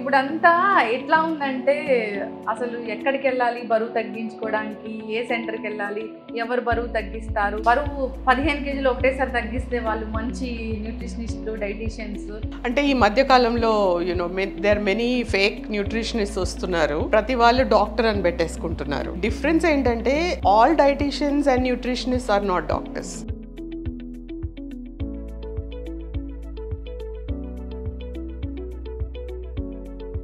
ఇప్పుడంతా ఎట్లా ఉందంటే అసలు ఎక్కడికెళ్ళాలి బరువు తగ్గించుకోవడానికి, ఏ సెంటర్‌కెళ్ళాలి, ఎవరు బరువు తగ్గిస్తారు, బరువు 15 కేజీలు ఒకటేసారి తగ్గిస్తే వాళ్ళు మంచి న్యూట్రిషనిస్టులు, డైటీషియన్స్. అంటే ఈ మధ్య కాలంలో దేర్ మెనీ ఫేక్ న్యూట్రిషనిస్ట్ వస్తున్నారు. ప్రతి వాళ్ళు డాక్టర్ అని పెట్టేసుకుంటున్నారు. డిఫరెన్స్ ఏంటంటే all dietitians and nutritionist are not doctors.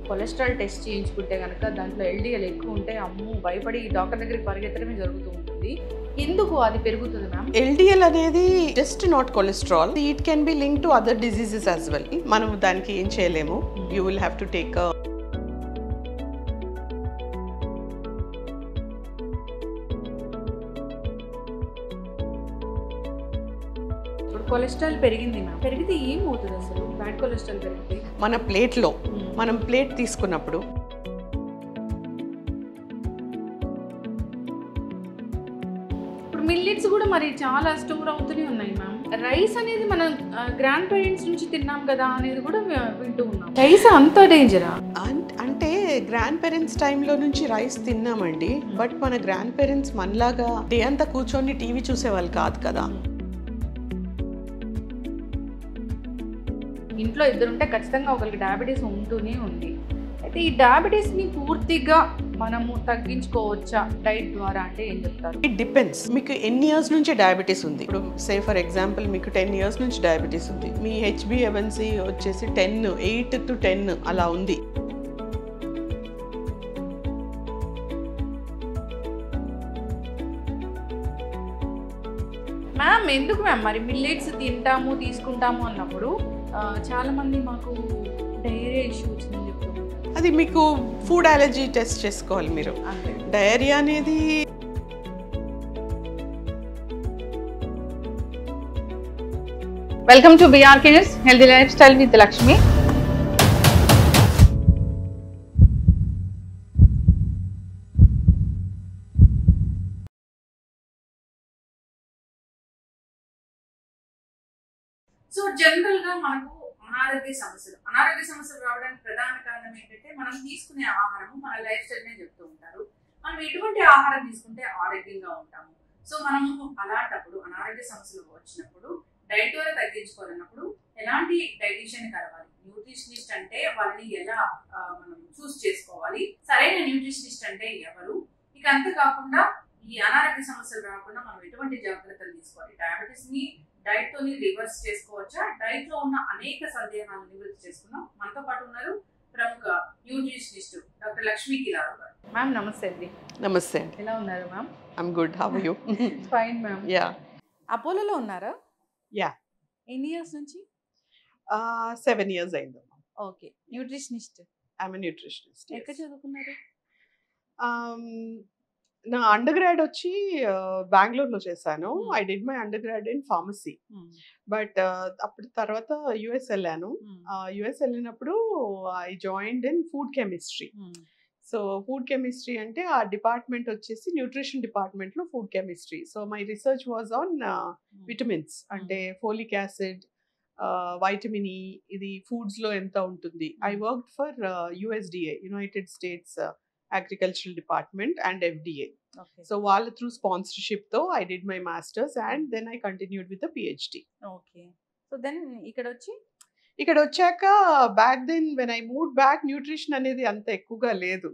Cholesterol test చేయించుకుంటే కనుక దాంట్లో ఎల్డిఎల్ ఎక్కువ ఉంటే అమ్మో భయపడి డాక్టర్ దగ్గరికి పరిగెత్తడమే జరుగుతూ ఉంటుంది. ఎందుకు అది పెరుగుతుంది మ్యామ్? ఎల్డిఎల్ అనేది just not cholesterol. It can B link to other diseases as well. మనం దానికి ఏం చేయలేము. You will have to take cholesterol పెరిగింది మ్యామ్, పెరిగితే ఏమవుతుంది అసలు? బ్యాడ్ కొలెస్ట్రాల్ పెరిగితే మన ప్లేట్లో మనం ప్లేట్ తీసుకున్నప్పుడు ఇప్పుడు మిల్లెట్స్ కూడా మరి చాలా స్టోర్ అవుతూనే ఉన్నాయి మ్యామ్. రైస్ అనేది మనం గ్రాండ్ పేరెంట్స్ నుంచి తిన్నాం కదా అనేది కూడా వింటూ ఉన్నాం. రైస్ అంత డేంజరా? అంటే గ్రాండ్ పేరెంట్స్ టైంలో నుంచి రైస్ తిన్నామండి. బట్ మన గ్రాండ్ పేరెంట్స్ మనలాగా డే అంతా కూర్చొని టీవీ చూసేవాళ్ళు కాదు కదా. ఇంట్లో ఇద్దరుంటే ఖచ్చితంగా ఒకరికి డయాబెటీస్ ఉంటూనే ఉంది. అయితే ఈ డయాబెటీస్ని పూర్తిగా మనము తగ్గించుకోవచ్చా డైట్ ద్వారా అంటే ఏం చెప్తారు? It depends. మీకు ఎన్ని ఇయర్స్ నుంచి డయాబెటీస్ ఉంది? ఇప్పుడు సే ఫర్ ఎగ్జాంపుల్ మీకు 10 ఇయర్స్ నుంచి డయాబెటీస్ ఉంది. మీ HbA1c వచ్చేసి 8 to 10 అలా ఉంది. మ్యామ్ ఎందుకు మ్యామ్ మరి మిల్లెట్స్ తింటాము తీసుకుంటాము అన్నప్పుడు చాలా మంది మాకు డయేరియా ఇష్యూ వచ్చిందని చెప్తున్నారు. అది మీకు ఫుడ్ అలర్జీ టెస్ట్ చేసుకోవాలి మీరు. డయేరియా అనేది welcome to BRK News healthy life style with Lakshmi. So general గా మనకు అనారోగ్య సమస్యలు రావడానికి ప్రధాన కారణం ఏంటంటే మనం తీసుకునే ఆహారము, మన లైఫ్ స్టైల్ నే చెప్తూ ఉంటారు. మనం ఎటువంటి ఆహారం తీసుకుంటే ఆరోగ్యంగా ఉంటాము. సో మనము అలాంటప్పుడు అనారోగ్య సమస్యలు వచ్చినప్పుడు డైట్ ద్వారా తగ్గించుకోవాలన్నప్పుడు ఎలాంటి డైటీషియన్ కలవాలి? న్యూట్రిషనిస్ట్ అంటే వాళ్ళని ఎలా మనం చూస్ చేసుకోవాలి? సరైన న్యూట్రిషనిస్ట్ అంటే ఎవరు? ఇక అంతేకాకుండా ఈ అనారోగ్య సమస్యలు రాకుండా మనం ఎటువంటి జాగ్రత్తలు తీసుకోవాలి? డయాబెటీస్ ని డైట్ తోని రివర్స్ చేసుకోవచ్చా? డైట్ లో ఉన్న అనేక సందేహాలను నివృత్తి చేసుకున్నాం. మనతో పాటు ఉన్నారు ప్రముఖ న్యూట్రిషనిస్ట్ డాక్టర్ లక్ష్మీ కిలారు గారు. మ్యామ్ నమస్తే అండి. నమస్తే. ఎలా ఉన్నారు ma'am? I'm good. How are you? Fine ma'am. Yeah. అపోలోలో ఉన్నారా? యా. ఎన్ని ఇయర్స్ నుంచి? 7 ఇయర్స్ అయింది. Okay. Nutritionist. I'm a nutritionist. ఎక్కడ చదువుకున్నారు? నా అండర్ గ్రాడ్ వచ్చి బెంగళూరులో చేశాను. I did my undergrad in pharmacy. But అప్పుడు తర్వాత యుఎస్ వెళ్ళాను. యుఎస్ వెళ్ళినప్పుడు I joined in food chemistry. So food chemistry అంటే ఆ డిపార్ట్మెంట్ వచ్చేసి న్యూట్రిషన్ డిపార్ట్మెంట్లో food chemistry. So my research was on vitamins, అంటే ఫోలిక్ యాసిడ్, వైటమిన్ ఈ, ఇది ఫుడ్స్లో ఎంత ఉంటుంది. I worked for USDA, United states agricultural department and FDA. So while through sponsorship though I did my masters and then I continued with the PhD. Okay. So then ఇక్కడ వచ్చాక back then when I move back nutrition అనేది అంత ఎక్కువగా లేదు.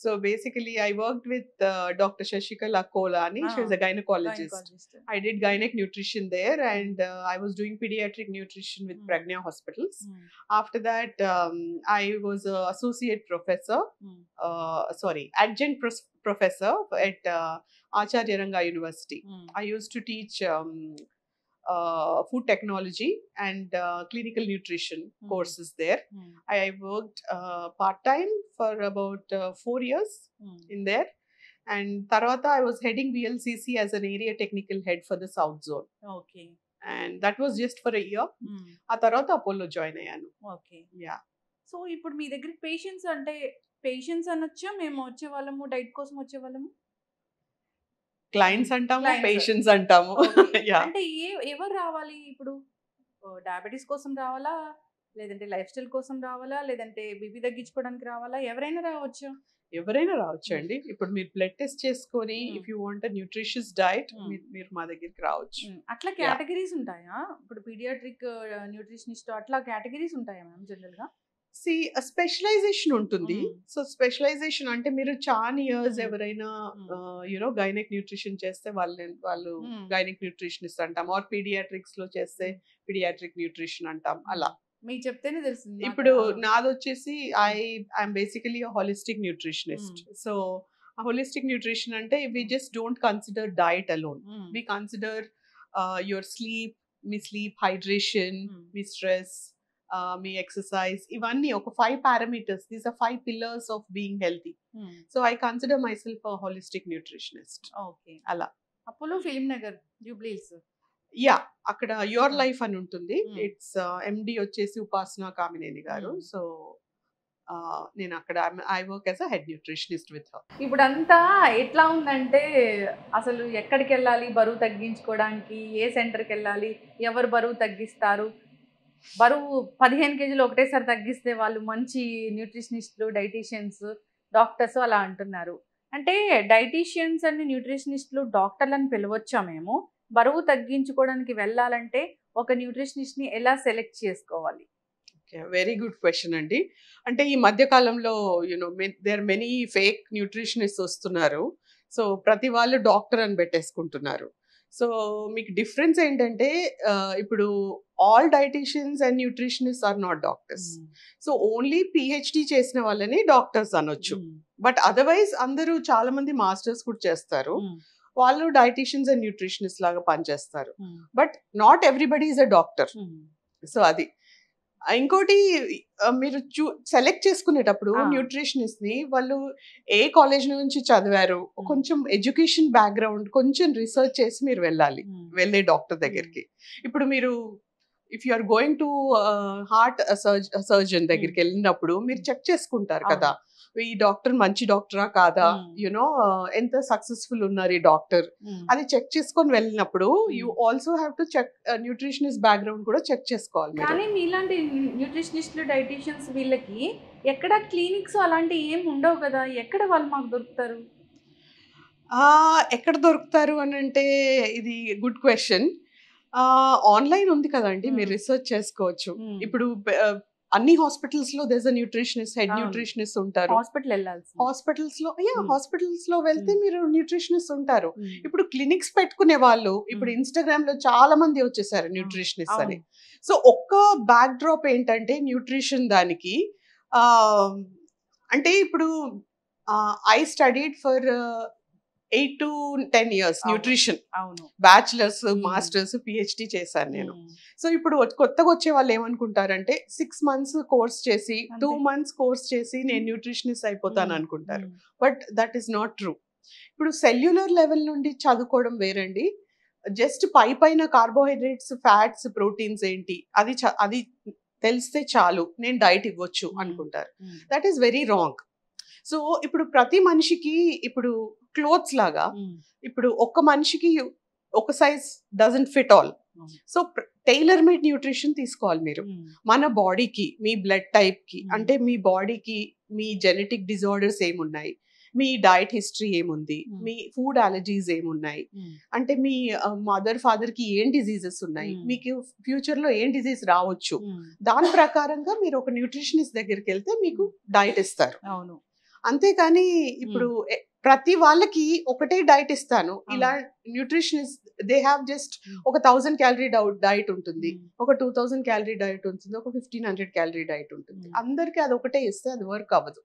So basically I worked with doctor Shashikala Kola అని. She was a gynaecologist. I did gynaec nutrition there and I was doing paediatric nutrition with Pragya hospitals. After that I was associate professor, adjunct professor at Acharya Ranga University. I used to teach food technology and clinical nutrition courses there. I worked part-time for about 4 years in there. And tarvata I was heading VLCC as an area technical head for the South Zone. Okay. And that was just for a year. ఆ తర్వాత Apollo join అయ్యాను. Okay. Yeah. So ఇప్పుడు మీ దగ్గర patients అనొచ్చా? మేము వచ్చేవాళ్ళము diet కోసం వచ్చేవాళ్ళము? Clients అంటాము, patients అంటాము. అంటే ఎవరు రావాలి ఇప్పుడు? డయాబెటీస్ కోసం రావాలా, లేదంటే లైఫ్ స్టైల్ కోసం రావాలా, లేదంటే బీపీ తగ్గించుకోవడానికి రావాలా, ఎవరైనా రావచ్చు? ఎవరైనా రావచ్చు అండి. ఇప్పుడు మీరు బ్లడ్ టెస్ట్ చేసుకొని if you want a nutritious diet మీరు మా దగ్గరికి రావచ్చు. అట్లా కేటగిరీస్ ఉంటాయా? ఇప్పుడు పీడియాట్రిక్ న్యూట్రిషనిస్ట్ అట్లా కేటగిరీస్ ఉంటాయా మ్యామ్ జనరల్ గా? స్పెషలైజేషన్ ఉంటుంది. సో స్పెషలైజేషన్ అంటే మీరు చాలా ఇయర్స్ ఎవరైనా యూనో గైనిక్ న్యూట్రిషన్ చేస్తే వాళ్ళు గైనిక్ న్యూట్రిషనిస్ట్ అంటాం, ఆర్ పీడియాట్రిక్స్ లో చేస్తే పీడియాట్రిక్ న్యూట్రిషన్ అంటాం. అలా మీకు చెప్తేనే తెలుస్తుంది. ఇప్పుడు నాది వచ్చేసి I'm basically holistic nutritionist. So holistic nutrition అంటే we just don't consider diet alone, we consider your sleep, మీ స్లీప్, హైడ్రేషన్, మీ స్ట్రెస్, మీ ఎక్సర్సైజ్, ఇవన్నీ ఒక 5 parameters. These are 5 pillars of being healthy. So I consider myself a holistic nutritionist. Okay. అలా Apollo film Nagar జూబ్లీస్. Yeah, అక్కడ your life అని ఉంటుంది. It's ఎండి వచ్చేసి ఉపాసన కామినేని గారు. సో నేను అక్కడ I work as a head nutritionist with her. ఇప్పుడు అంతా ఎట్లా ఉందంటే అసలు ఎక్కడికి వెళ్ళాలి బరువు తగ్గించుకోవడానికి, ఏ సెంటర్కి వెళ్ళాలి, ఎవరు బరువు తగ్గిస్తారు, బరువు 15 kgs ఒకటేసారి తగ్గిస్తే వాళ్ళు మంచి న్యూట్రిషనిస్టులు, డైటీషియన్స్, డాక్టర్స్ అలా అంటున్నారు. అంటే డైటీషియన్స్ అని న్యూట్రిషనిస్టులు డాక్టర్లను పిలవచ్చా మేము? బరువు తగ్గించుకోవడానికి వెళ్ళాలంటే ఒక న్యూట్రిషనిస్ట్ని ఎలా సెలెక్ట్ చేసుకోవాలి? వెరీ గుడ్ క్వశ్చన్ అండి. అంటే ఈ మధ్య కాలంలో you know there many fake nutritionist వస్తున్నారు. సో ప్రతి వాళ్ళు డాక్టర్ అని పెట్టేసుకుంటున్నారు. సో మీకు డిఫరెన్స్ ఏంటంటే ఇప్పుడు all dietitians and nutritionist are not doctors. So only PhD చేసిన వాళ్ళని డాక్టర్స్ అనొచ్చు. బట్ అదర్వైజ్ అందరూ చాలా మంది మాస్టర్స్ కూడా చేస్తారు. వాళ్ళు డైటీషియన్స్ అండ్ న్యూట్రిషనిస్ట్ లాగా పనిచేస్తారు. But not everybody is a doctor. So అది ఇంకోటి, మీరు సెలెక్ట్ చేసుకునేటప్పుడు న్యూట్రిషనిస్ట్ ని వాళ్ళు ఏ కాలేజ్ నుంచి చదివారు, కొంచెం ఎడ్యుకేషన్ బ్యాక్గ్రౌండ్, కొంచెం రీసెర్చ్ చేసి మీరు వెళ్ళాలి వెళ్ళే డాక్టర్ దగ్గరికి. ఇప్పుడు మీరు if you are going to heart surgeon దగ్గరికి వెళ్ళినప్పుడు మీరు చెక్ చేసుకుంటారు కదా, ఈ డాక్టర్ మంచి డాక్టరా కాదా, యునో ఎంత సక్సెస్ఫుల్ ఉన్నారు ఈ డాక్టర్, అది చెక్ చేసుకొని వెళ్ళినప్పుడు you also have to check nutritionist background కూడా చెక్ చేసుకోవాలి. కానీ మీలాంటి న్యూట్రిషనిస్టులు, డైటీషియన్స్ వీళ్ళకి ఎక్కడ క్లినిక్స్ అలాంటివి ఏం ఉండవు కదా, ఎక్కడ వాళ్ళు మాకు దొరుకుతారు? ఎక్కడ దొరుకుతారు అని అంటే ఇది గుడ్ క్వశ్చన్. ఆన్లైన్ ఉంది కదండి, మీరు రీసెర్చ్ చేసుకోవచ్చు. ఇప్పుడు అన్ని హాస్పిటల్స్ లో there is a nutritionist, head nutritionist ఉంటారు. హాస్పిటల్స్ లో వెళ్తే మీరు న్యూట్రిషనిస్ట్ ఉంటారు. ఇప్పుడు క్లినిక్స్ పెట్టుకునే వాళ్ళు ఇప్పుడు ఇన్స్టాగ్రామ్ లో చాలా మంది వచ్చేసారు న్యూట్రిషనిస్ట్ అని. సో ఒక్క బ్యాక్ డ్రాప్ ఏంటంటే న్యూట్రిషన్ దానికి అంటే ఇప్పుడు I studied for 8 to 10 years nutrition, bachelors, masters, PhD చేశాను నేను. సో ఇప్పుడు కొత్తగా వచ్చే వాళ్ళు ఏమనుకుంటారంటే 6 months కోర్స్ చేసి 2 months కోర్స్ చేసి నేను న్యూట్రిషనిస్ట్ అయిపోతాను అనుకుంటారు. But that is not true. ఇప్పుడు సెల్యులర్ లెవెల్ నుండి చదువుకోవడం వేరండి. జస్ట్ పైన కార్బోహైడ్రేట్స్, ఫ్యాట్స్, ప్రోటీన్స్ ఏంటి అది తెలిస్తే చాలు నేను డైట్ ఇవ్వచ్చు అనుకుంటారు. That is very wrong. So ఇప్పుడు ప్రతి మనిషికి ఇప్పుడు క్లోత్స్ లాగా ఇప్పుడు ఒక్క మనిషికి ఒక size doesn't fit all. So tailor made nutrition తీసుకోవాలి మీరు. మన బాడీకి, మీ బ్లడ్ టైప్ కి, అంటే మీ బాడీకి మీ జెనెటిక్ డిజార్డర్స్ ఏమున్నాయి, మీ డైట్ హిస్టరీ ఏముంది, మీ ఫుడ్ అలర్జీస్ ఏమున్నాయి, అంటే మీ మదర్ ఫాదర్ కి ఏం డిజీజెస్ ఉన్నాయి, మీకు ఫ్యూచర్ లో ఏం డిజీజ్ రావచ్చు, దాని ప్రకారంగా మీరు ఒక న్యూట్రిషనిస్ట్ దగ్గరికి వెళ్తే మీకు డైట్ ఇస్తారు. అవును. అంతేకాని ఇప్పుడు ప్రతి వాళ్ళకి ఒకటే డైట్ ఇస్తాను ఇలా న్యూట్రిషనిస్ట్ దే హ్యావ్ జస్ట్ ఒక 1000 calorie డైట్ ఉంటుంది, ఒక 2000 calorie డైట్ ఉంటుంది, ఒక 1500 calorie డైట్ ఉంటుంది. అందరికి అది ఒకటే ఇస్తే అది వర్క్ అవ్వదు.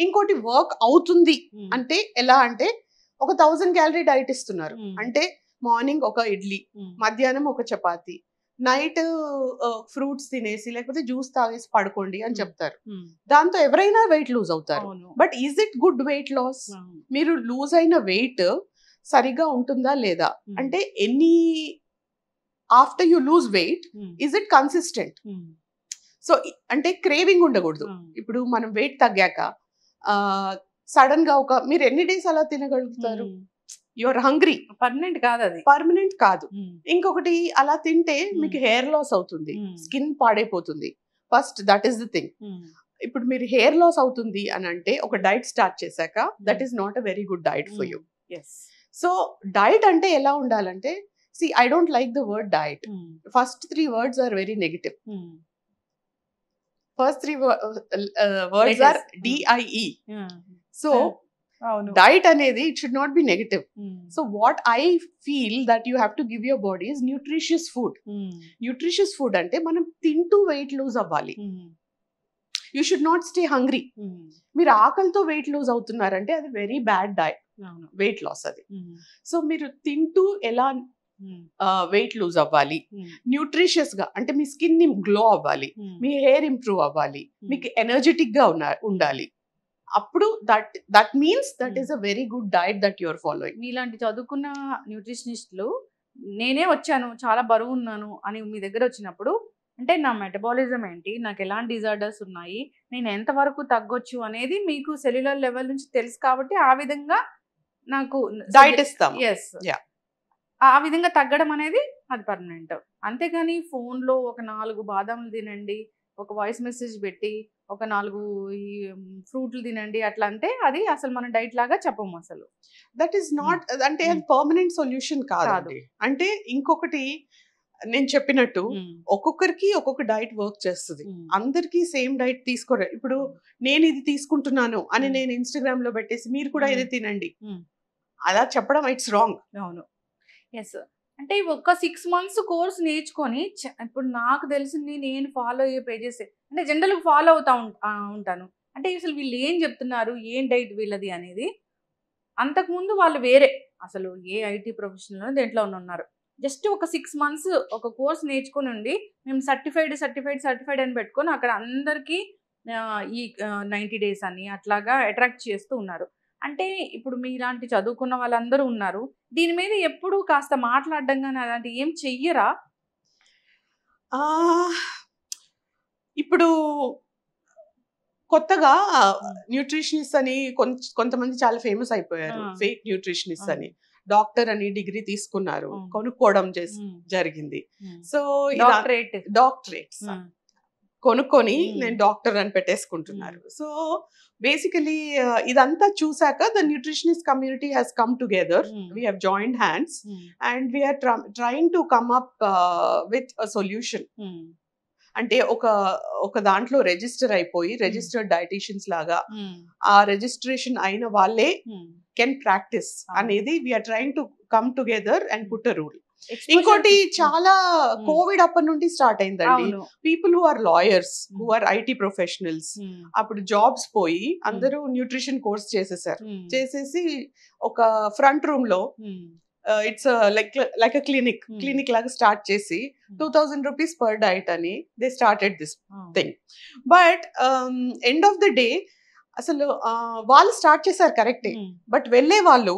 ఇంకోటి వర్క్ అవుతుంది అంటే ఎలా అంటే ఒక 1000 calorie డైట్ ఇస్తున్నారు అంటే మార్నింగ్ ఒక ఇడ్లీ, మధ్యాహ్నం ఒక చపాతి, నైట్ ఫ్రూట్స్ తినేసి లేకపోతే జ్యూస్ తాగేసి పడుకోండి అని చెప్తారు. దాంతో ఎవరైనా వెయిట్ లూజ్ అవుతారు. But is it good weight loss? మీరు లూజ్ అయిన వెయిట్ సరిగా ఉంటుందా లేదా అంటే ఎన్ని after you lose weight is it consistent? So అంటే క్రేవింగ్ ఉండకూడదు. ఇప్పుడు మనం వెయిట్ తగ్గాక సడన్ గా మీరు ఎన్ని డేస్ అలా తినగలుగుతారు? Your hungry. పర్మనెంట్ కాదు, అది పర్మనెంట్ కాదు. ఇంకొకటి అలా తింటే మీకు హెయిర్ లాస్ అవుతుంది, స్కిన్ పాడైపోతుంది, first that is the thing. ఇప్పుడు మీరు హెయిర్ లాస్ అవుతుంది అని అంటే ఒక డైట్ స్టార్ట్ చేశాక that is not a very good diet for you. So diet అంటే ఎలా ఉండాలంటే, see, I don't like the word diet. First 3 words are very negative. First 3 words are DIE. So diet anedi, it should not be negative. So what I feel that you have to give your body is nutritious food. Nutritious food ante manam tintu weight lose avvali. You should not stay hungry. మీరు ఆకలితో wait lose అవుతున్నారంటే అది very bad diet, weight loss అది. So మీరు తింటూ ఎలా weight lose అవ్వాలి, nutritious గా అంటే మీ స్కిన్ ని గ్లో అవ్వాలి, మీ హెయిర్ ఇంప్రూవ్ అవ్వాలి, మీకు ఎనర్జెటిక్ గా ఉండాలి. అప్పుడు that means that is a very good diet that your following. మీలాంటి చదువుకున్న న్యూట్రిషనిస్టులు నేనే వచ్చాను చాలా బరువు ఉన్నాను అని మీ దగ్గర వచ్చినప్పుడు, అంటే నా మెటబాలిజం ఏంటి, నాకు ఎలాంటి డిజార్డర్స్ ఉన్నాయి, నేను ఎంతవరకు తగ్గొచ్చు అనేది మీకు సెల్యులర్ లెవెల్ నుంచి తెలుసు కాబట్టి ఆ విధంగా నాకు డైట్ ఇస్తాం. ఎస్, ఆ విధంగా తగ్గడం అనేది అది పర్మనెంట్. అంతేగాని ఫోన్లో ఒక 4 బాదాములు తినండి, ఒక వాయిస్ మెసేజ్ పెట్టి ఒక 4 ఈ ఫ్రూట్లు తినండి అట్లా అంటే అది అసలు మన డైట్ లాగా చెప్పము అసలు. దట్ ఈస్ నాట్, అంటే అది పర్మనెంట్ సొల్యూషన్ కాదు. అంటే ఇంకొకటి నేను చెప్పినట్టు ఒక్కొక్కరికి ఒక్కొక్క డైట్ వర్క్ చేస్తుంది. అందరికి సేమ్ డైట్ తీసుకోరు. ఇప్పుడు నేను ఇది తీసుకుంటున్నాను అని నేను ఇన్స్టాగ్రామ్ లో పెట్టేసి మీరు కూడా ఇది తినండి అలా చెప్పడం ఇట్స్ రాంగ్. అవును, ఎస్. అంటే ఒక 6 months కోర్స్ నేర్చుకొని ఇప్పుడు నాకు తెలిసింది నేను ఫాలో అయ్యే పేజెస్ అంటే జనరల్గా ఫాలో అవుతా ఉంటాను. అంటే అసలు వీళ్ళు ఏం చెప్తున్నారు, ఏం డైట్ వీళ్ళది అనేది. అంతకుముందు వాళ్ళు వేరే అసలు ఏ ఐటీ ప్రొఫెషనల్ దేంట్లో ఉన్నారు. జస్ట్ ఒక 6 months ఒక కోర్స్ నేర్చుకుని ఉండి మేము సర్టిఫైడ్ అని పెట్టుకొని అక్కడ అందరికీ ఈ 90 days అని అట్లాగా అట్రాక్ట్ చేస్తూ ఉన్నారు. అంటే ఇప్పుడు మీలాంటి చదువుకున్న వాళ్ళందరూ ఉన్నారు, దీని మీద ఎప్పుడు కాస్త మాట్లాడడం కానీ అలాంటి ఏం చెయ్యరా? ఇప్పుడు కొత్తగా న్యూట్రిషనిస్ట్ అని కొంతమంది చాలా ఫేమస్ అయిపోయారు, ఫేక్ న్యూట్రిషనిస్ట్ అని. డాక్టర్ అని డిగ్రీ తీసుకున్నారు, కొనుక్కోవడం జరిగింది. సో డాక్టరేట్స్ కొనుక్కొని నేను డాక్టర్ అని పెట్టేసుకుంటున్నారు. సో బేసికలీ ఇదంతా చూసాక the nutritionist community has come together, we have joined hands and we're trying to come up with a solution. అంటే ఒక దాంట్లో రిజిస్టర్ అయిపోయి రిజిస్టర్డ్ డైటీషియన్స్ లాగా ఆ రిజిస్ట్రేషన్ అయిన వాళ్ళే కెన్ ప్రాక్టీస్ అనేది we're trying to come together and put a rule. ఇంకోటి చాలా కోవిడ్ అప్పటి నుండి స్టార్ట్ అయిందండి. People who are lawyers, who are IT professionals, అప్పుడు జాబ్స్ పోయి అందరూ న్యూట్రిషన్ కోర్స్ చేసేసి ఒక ఫ్రంట్ రూమ్ లో ఇట్స్ లైక్ అ క్లినిక్ లాగా స్టార్ట్ చేసి 2000 rupees per diet అని they started this thing. But end of the day అసలు వాళ్ళు స్టార్ట్ చేశారు కరెక్టే, బట్ వెళ్ళే వాళ్ళు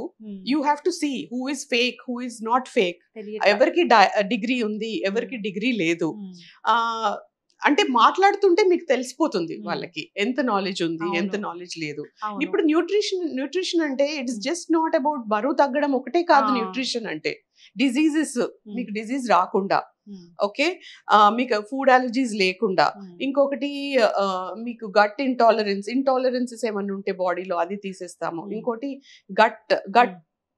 you have to see who is fake, who is not fake. ఎవరికి డిగ్రీ ఉంది, ఎవరికి డిగ్రీ లేదు. అంటే మాట్లాడుతుంటే మీకు తెలిసిపోతుంది వాళ్ళకి ఎంత నాలెడ్జ్ ఉంది, ఎంత నాలెడ్జ్ లేదు. ఇప్పుడు న్యూట్రిషన్ అంటే ఇట్స్ జస్ట్ నాట్ అబౌట్ బరువు తగ్గడం ఒకటే కాదు. న్యూట్రిషన్ అంటే డిజీజెస్, మీకు డిజీజ్ రాకుండా, ఓకే, మీకు ఫుడ్ అలర్జీస్ లేకుండా, ఇంకొకటి మీకు గట్ ఇంటాలరెన్సెస్ ఏమన్నా ఉంటే బాడీలో అది తీసేస్తాము. ఇంకోటి గట్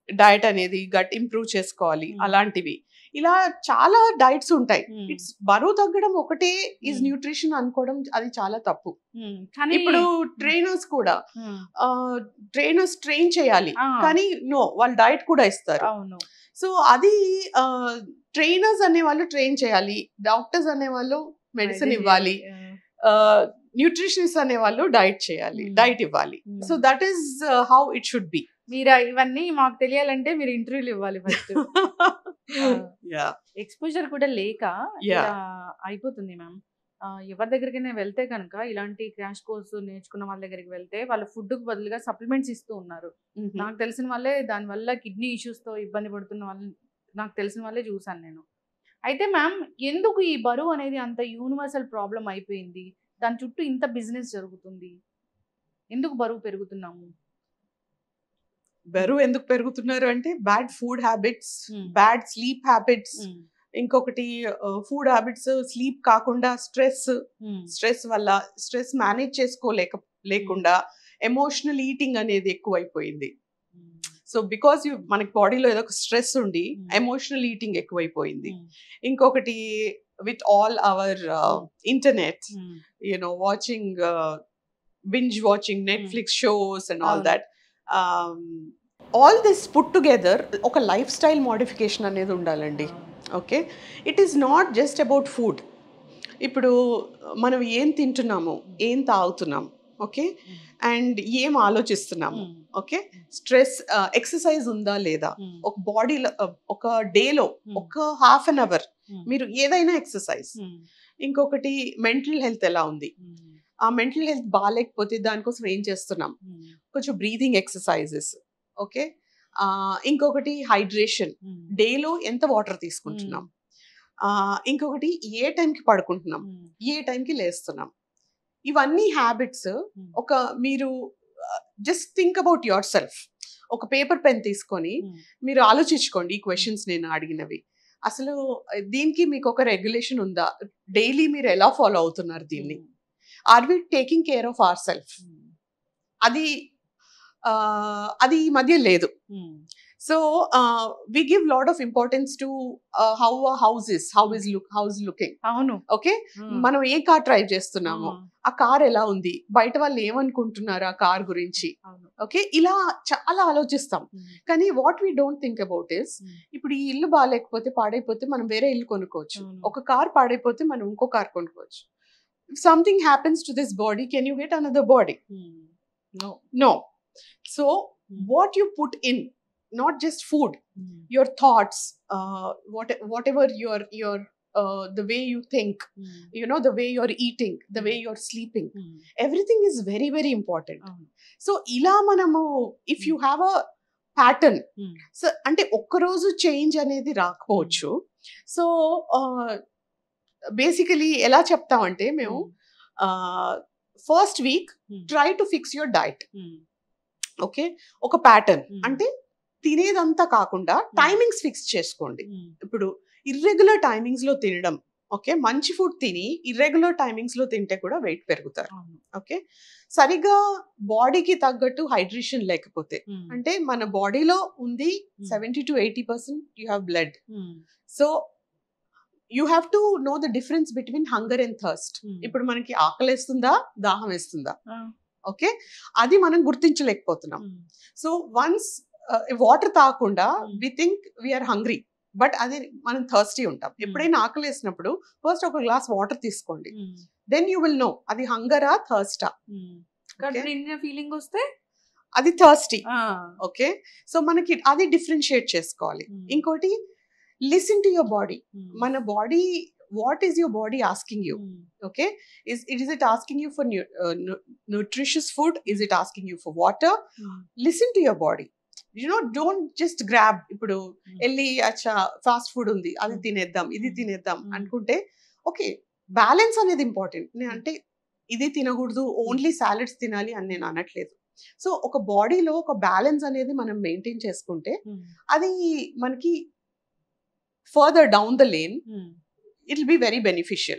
డైట్ అనేది గట్ ఇంప్రూవ్ చేసుకోవాలి, అలాంటివి. ఇలా చాలా డైట్స్ ఉంటాయి. ఇట్స్ బరువు తగ్గడం ఒకటే ఈజ్ న్యూట్రిషన్ అనుకోవడం అది చాలా తప్పు. ఇప్పుడు ట్రైనర్స్ కూడా ట్రైన్ చేయాలి, కానీ నో, వాళ్ళు డైట్ కూడా ఇస్తారు. సో అది ట్రైనర్స్ అనేవాళ్ళు ట్రైన్ చేయాలి, డాక్టర్స్ అనేవాళ్ళు మెడిసిన్ ఇవ్వాలి, న్యూట్రిషనిస్ట్ అనేవాళ్ళు డైట్ ఇవ్వాలి. So that is how it should be. మీరు ఇవన్నీ మాకు తెలియాలంటే మీరు ఇంటర్వ్యూలు ఇవ్వాలి ఫస్ట్. ఎక్స్పోజర్ కూడా లేక అయిపోతుంది మ్యామ్. ఎవరి దగ్గరికైనా వెళ్తే కనుక ఇలాంటి క్రాష్ కోర్స్ నేర్చుకున్న వాళ్ళ దగ్గరికి వెళ్తే వాళ్ళ ఫుడ్ కు బదులుగా సప్లిమెంట్స్ ఇస్తూ ఉన్నారు. నాకు తెలిసిన వాళ్ళే దానివల్ల కిడ్నీ ఇష్యూస్ తో ఇబ్బంది పడుతున్న వాళ్ళని నాకు తెలిసిన వాళ్ళే చూసాను నేను. అయితే మ్యామ్, ఎందుకు ఈ బరువు అనేది అంత యూనివర్సల్ ప్రాబ్లం అయిపోయింది? దాని చుట్టూ ఇంత బిజినెస్ జరుగుతుంది, ఎందుకు బరువు పెరుగుతున్నాము? బరువు ఎందుకు పెరుగుతున్నారు అంటే bad food habits, bad sleep habits, ఇంకొకటి ఫుడ్ హ్యాబిట్స్, స్లీప్ కాకుండా స్ట్రెస్ వల్ల స్ట్రెస్ మేనేజ్ లేకుండా ఎమోషనల్ ఈటింగ్ అనేది ఎక్కువైపోయింది. సో బికాస్ మనకి బాడీలో ఏదో ఒక స్ట్రెస్ ఉండి ఎమోషనల్ ఈటింగ్ ఎక్కువైపోయింది. ఇంకొకటి with all our internet watching binge watching Netflix shows and all that. All this put together ఒక లైఫ్ స్టైల్ మోడిఫికేషన్ అనేది ఉండాలండి. Okay, it is not just about food. ఇప్పుడు మనం ఏం తింటున్నాము, ఏం తాగుతున్నాము, ఓకే, అండ్ ఏం ఆలోచిస్తున్నాము, ఓకే, స్ట్రెస్, ఎక్సర్సైజ్ ఉందా లేదా, ఒక బాడీలో ఒక డేలో ఒక హాఫ్ అన్ అవర్ మీరు ఏదైనా ఎక్సర్సైజ్. ఇంకొకటి మెంటల్ హెల్త్ ఎలా ఉంది, ఆ మెంటల్ హెల్త్ బాగాలేకపోతే దానికోసం ఏం చేస్తున్నాం, కొంచెం బ్రీతింగ్ ఎక్సర్సైజెస్, ఓకే. ఇంకొకటి హైడ్రేషన్, డేలో ఎంత వాటర్ తీసుకుంటున్నాం, ఇంకొకటి ఏ టైంకి పడుకుంటున్నాం, ఏ టైంకి లేస్తున్నాం. ఇవన్నీ హ్యాబిట్స్. ఒక మీరు just think about your self. ఒక పేపర్ పెన్ తీసుకొని మీరు ఆలోచించుకోండి ఈ క్వశ్చన్స్ నేను అడిగినవి. అసలు దీనికి మీకు ఒక రెగ్యులేషన్ ఉందా, డైలీ మీరు ఎలా ఫాలో అవుతున్నారు దీన్ని, are we taking care of our self? అది ఈ మధ్య లేదు. So we give lot of importance to how house is looking. అవును, ఓకే, మనం ఏ కార్ డ్రైవ్ చేస్తున్నామో ఆ కార్ ఎలా ఉంది, బయట వాళ్ళు ఏమనుకుంటున్నారు ఆ కార్ గురించి, ఓకే, ఇలా చాలా ఆలోచిస్తాం. కానీ what we don't think about is, ఇప్పుడు ఈ ఇల్లు బాగాలేకపోతే పాడైపోతే మనం వేరే ఇల్లు కొనుక్కోవచ్చు, ఒక కార్ పాడైపోతే మనం ఇంకో కార్ కొనుక్కోవచ్చు. If something happens to this body, can you get another body? No. So what you put in, not just food, your thoughts, whatever your the way you think, the way you're eating, the way you're sleeping, everything is very very important. So ila manamu, if you have a pattern, so ante okka roju change anedi raakapochu. So basically ఎలా చెప్తామంటే మేము first week try to fix your diet. Okay, ఒక pattern అంటే తినేదంతా కాకుండా timings fix చేసుకోండి. ఇప్పుడు irregular timings లో తినడం, ఓకే, మంచి ఫుడ్ తిని ఇర్రెగ్యులర్ టైమింగ్స్ లో తింటే కూడా వెయిట్ పెరుగుతారు. ఓకే, సరిగా బాడీకి తగ్గట్టు హైడ్రేషన్ లేకపోతే, అంటే మన బాడీలో ఉంది 70 to 80% you have blood. So you have to know the difference between hunger and thirst. ఇప్పుడు మనకి ఆకలి వేస్తుందా, దాహం వేస్తుందా, ఓకే, అది మనం గుర్తించలేకపోతున్నాం. సో వన్స్ వాటర్ తాగకుండా we think we're hungry, but అది మనం థర్స్టీ ఉంటాం. ఎప్పుడైనా ఆకలి వేసినప్పుడు ఫస్ట్ ఒక గ్లాస్ వాటర్ తీసుకోండి, దెన్ యూ విల్ నో అది హంగరా థర్స్టా. ఫీలింగ్ వస్తే అది థర్స్టీ. ఓకే, సో మనకి అది డిఫరెన్షియేట్ చేసుకోవాలి. ఇంకోటి, listen to your body. Mana body, what is your body asking you? Okay, is it asking you for nutritious food? Is it asking you for water? Listen to your body. Don't just grab. Ipudu elli acha fast food undi adi tineddam idi tineddam anukunte, okay, balance anedi important. Ne ante idi tinaguddu, only salads tinali అని నేను అనట్లేదు. So ఒక బాడీలో ఒక balance అనేది మనం maintain చేసుకుంటే అది మనకి further down the lane it'll be very beneficial.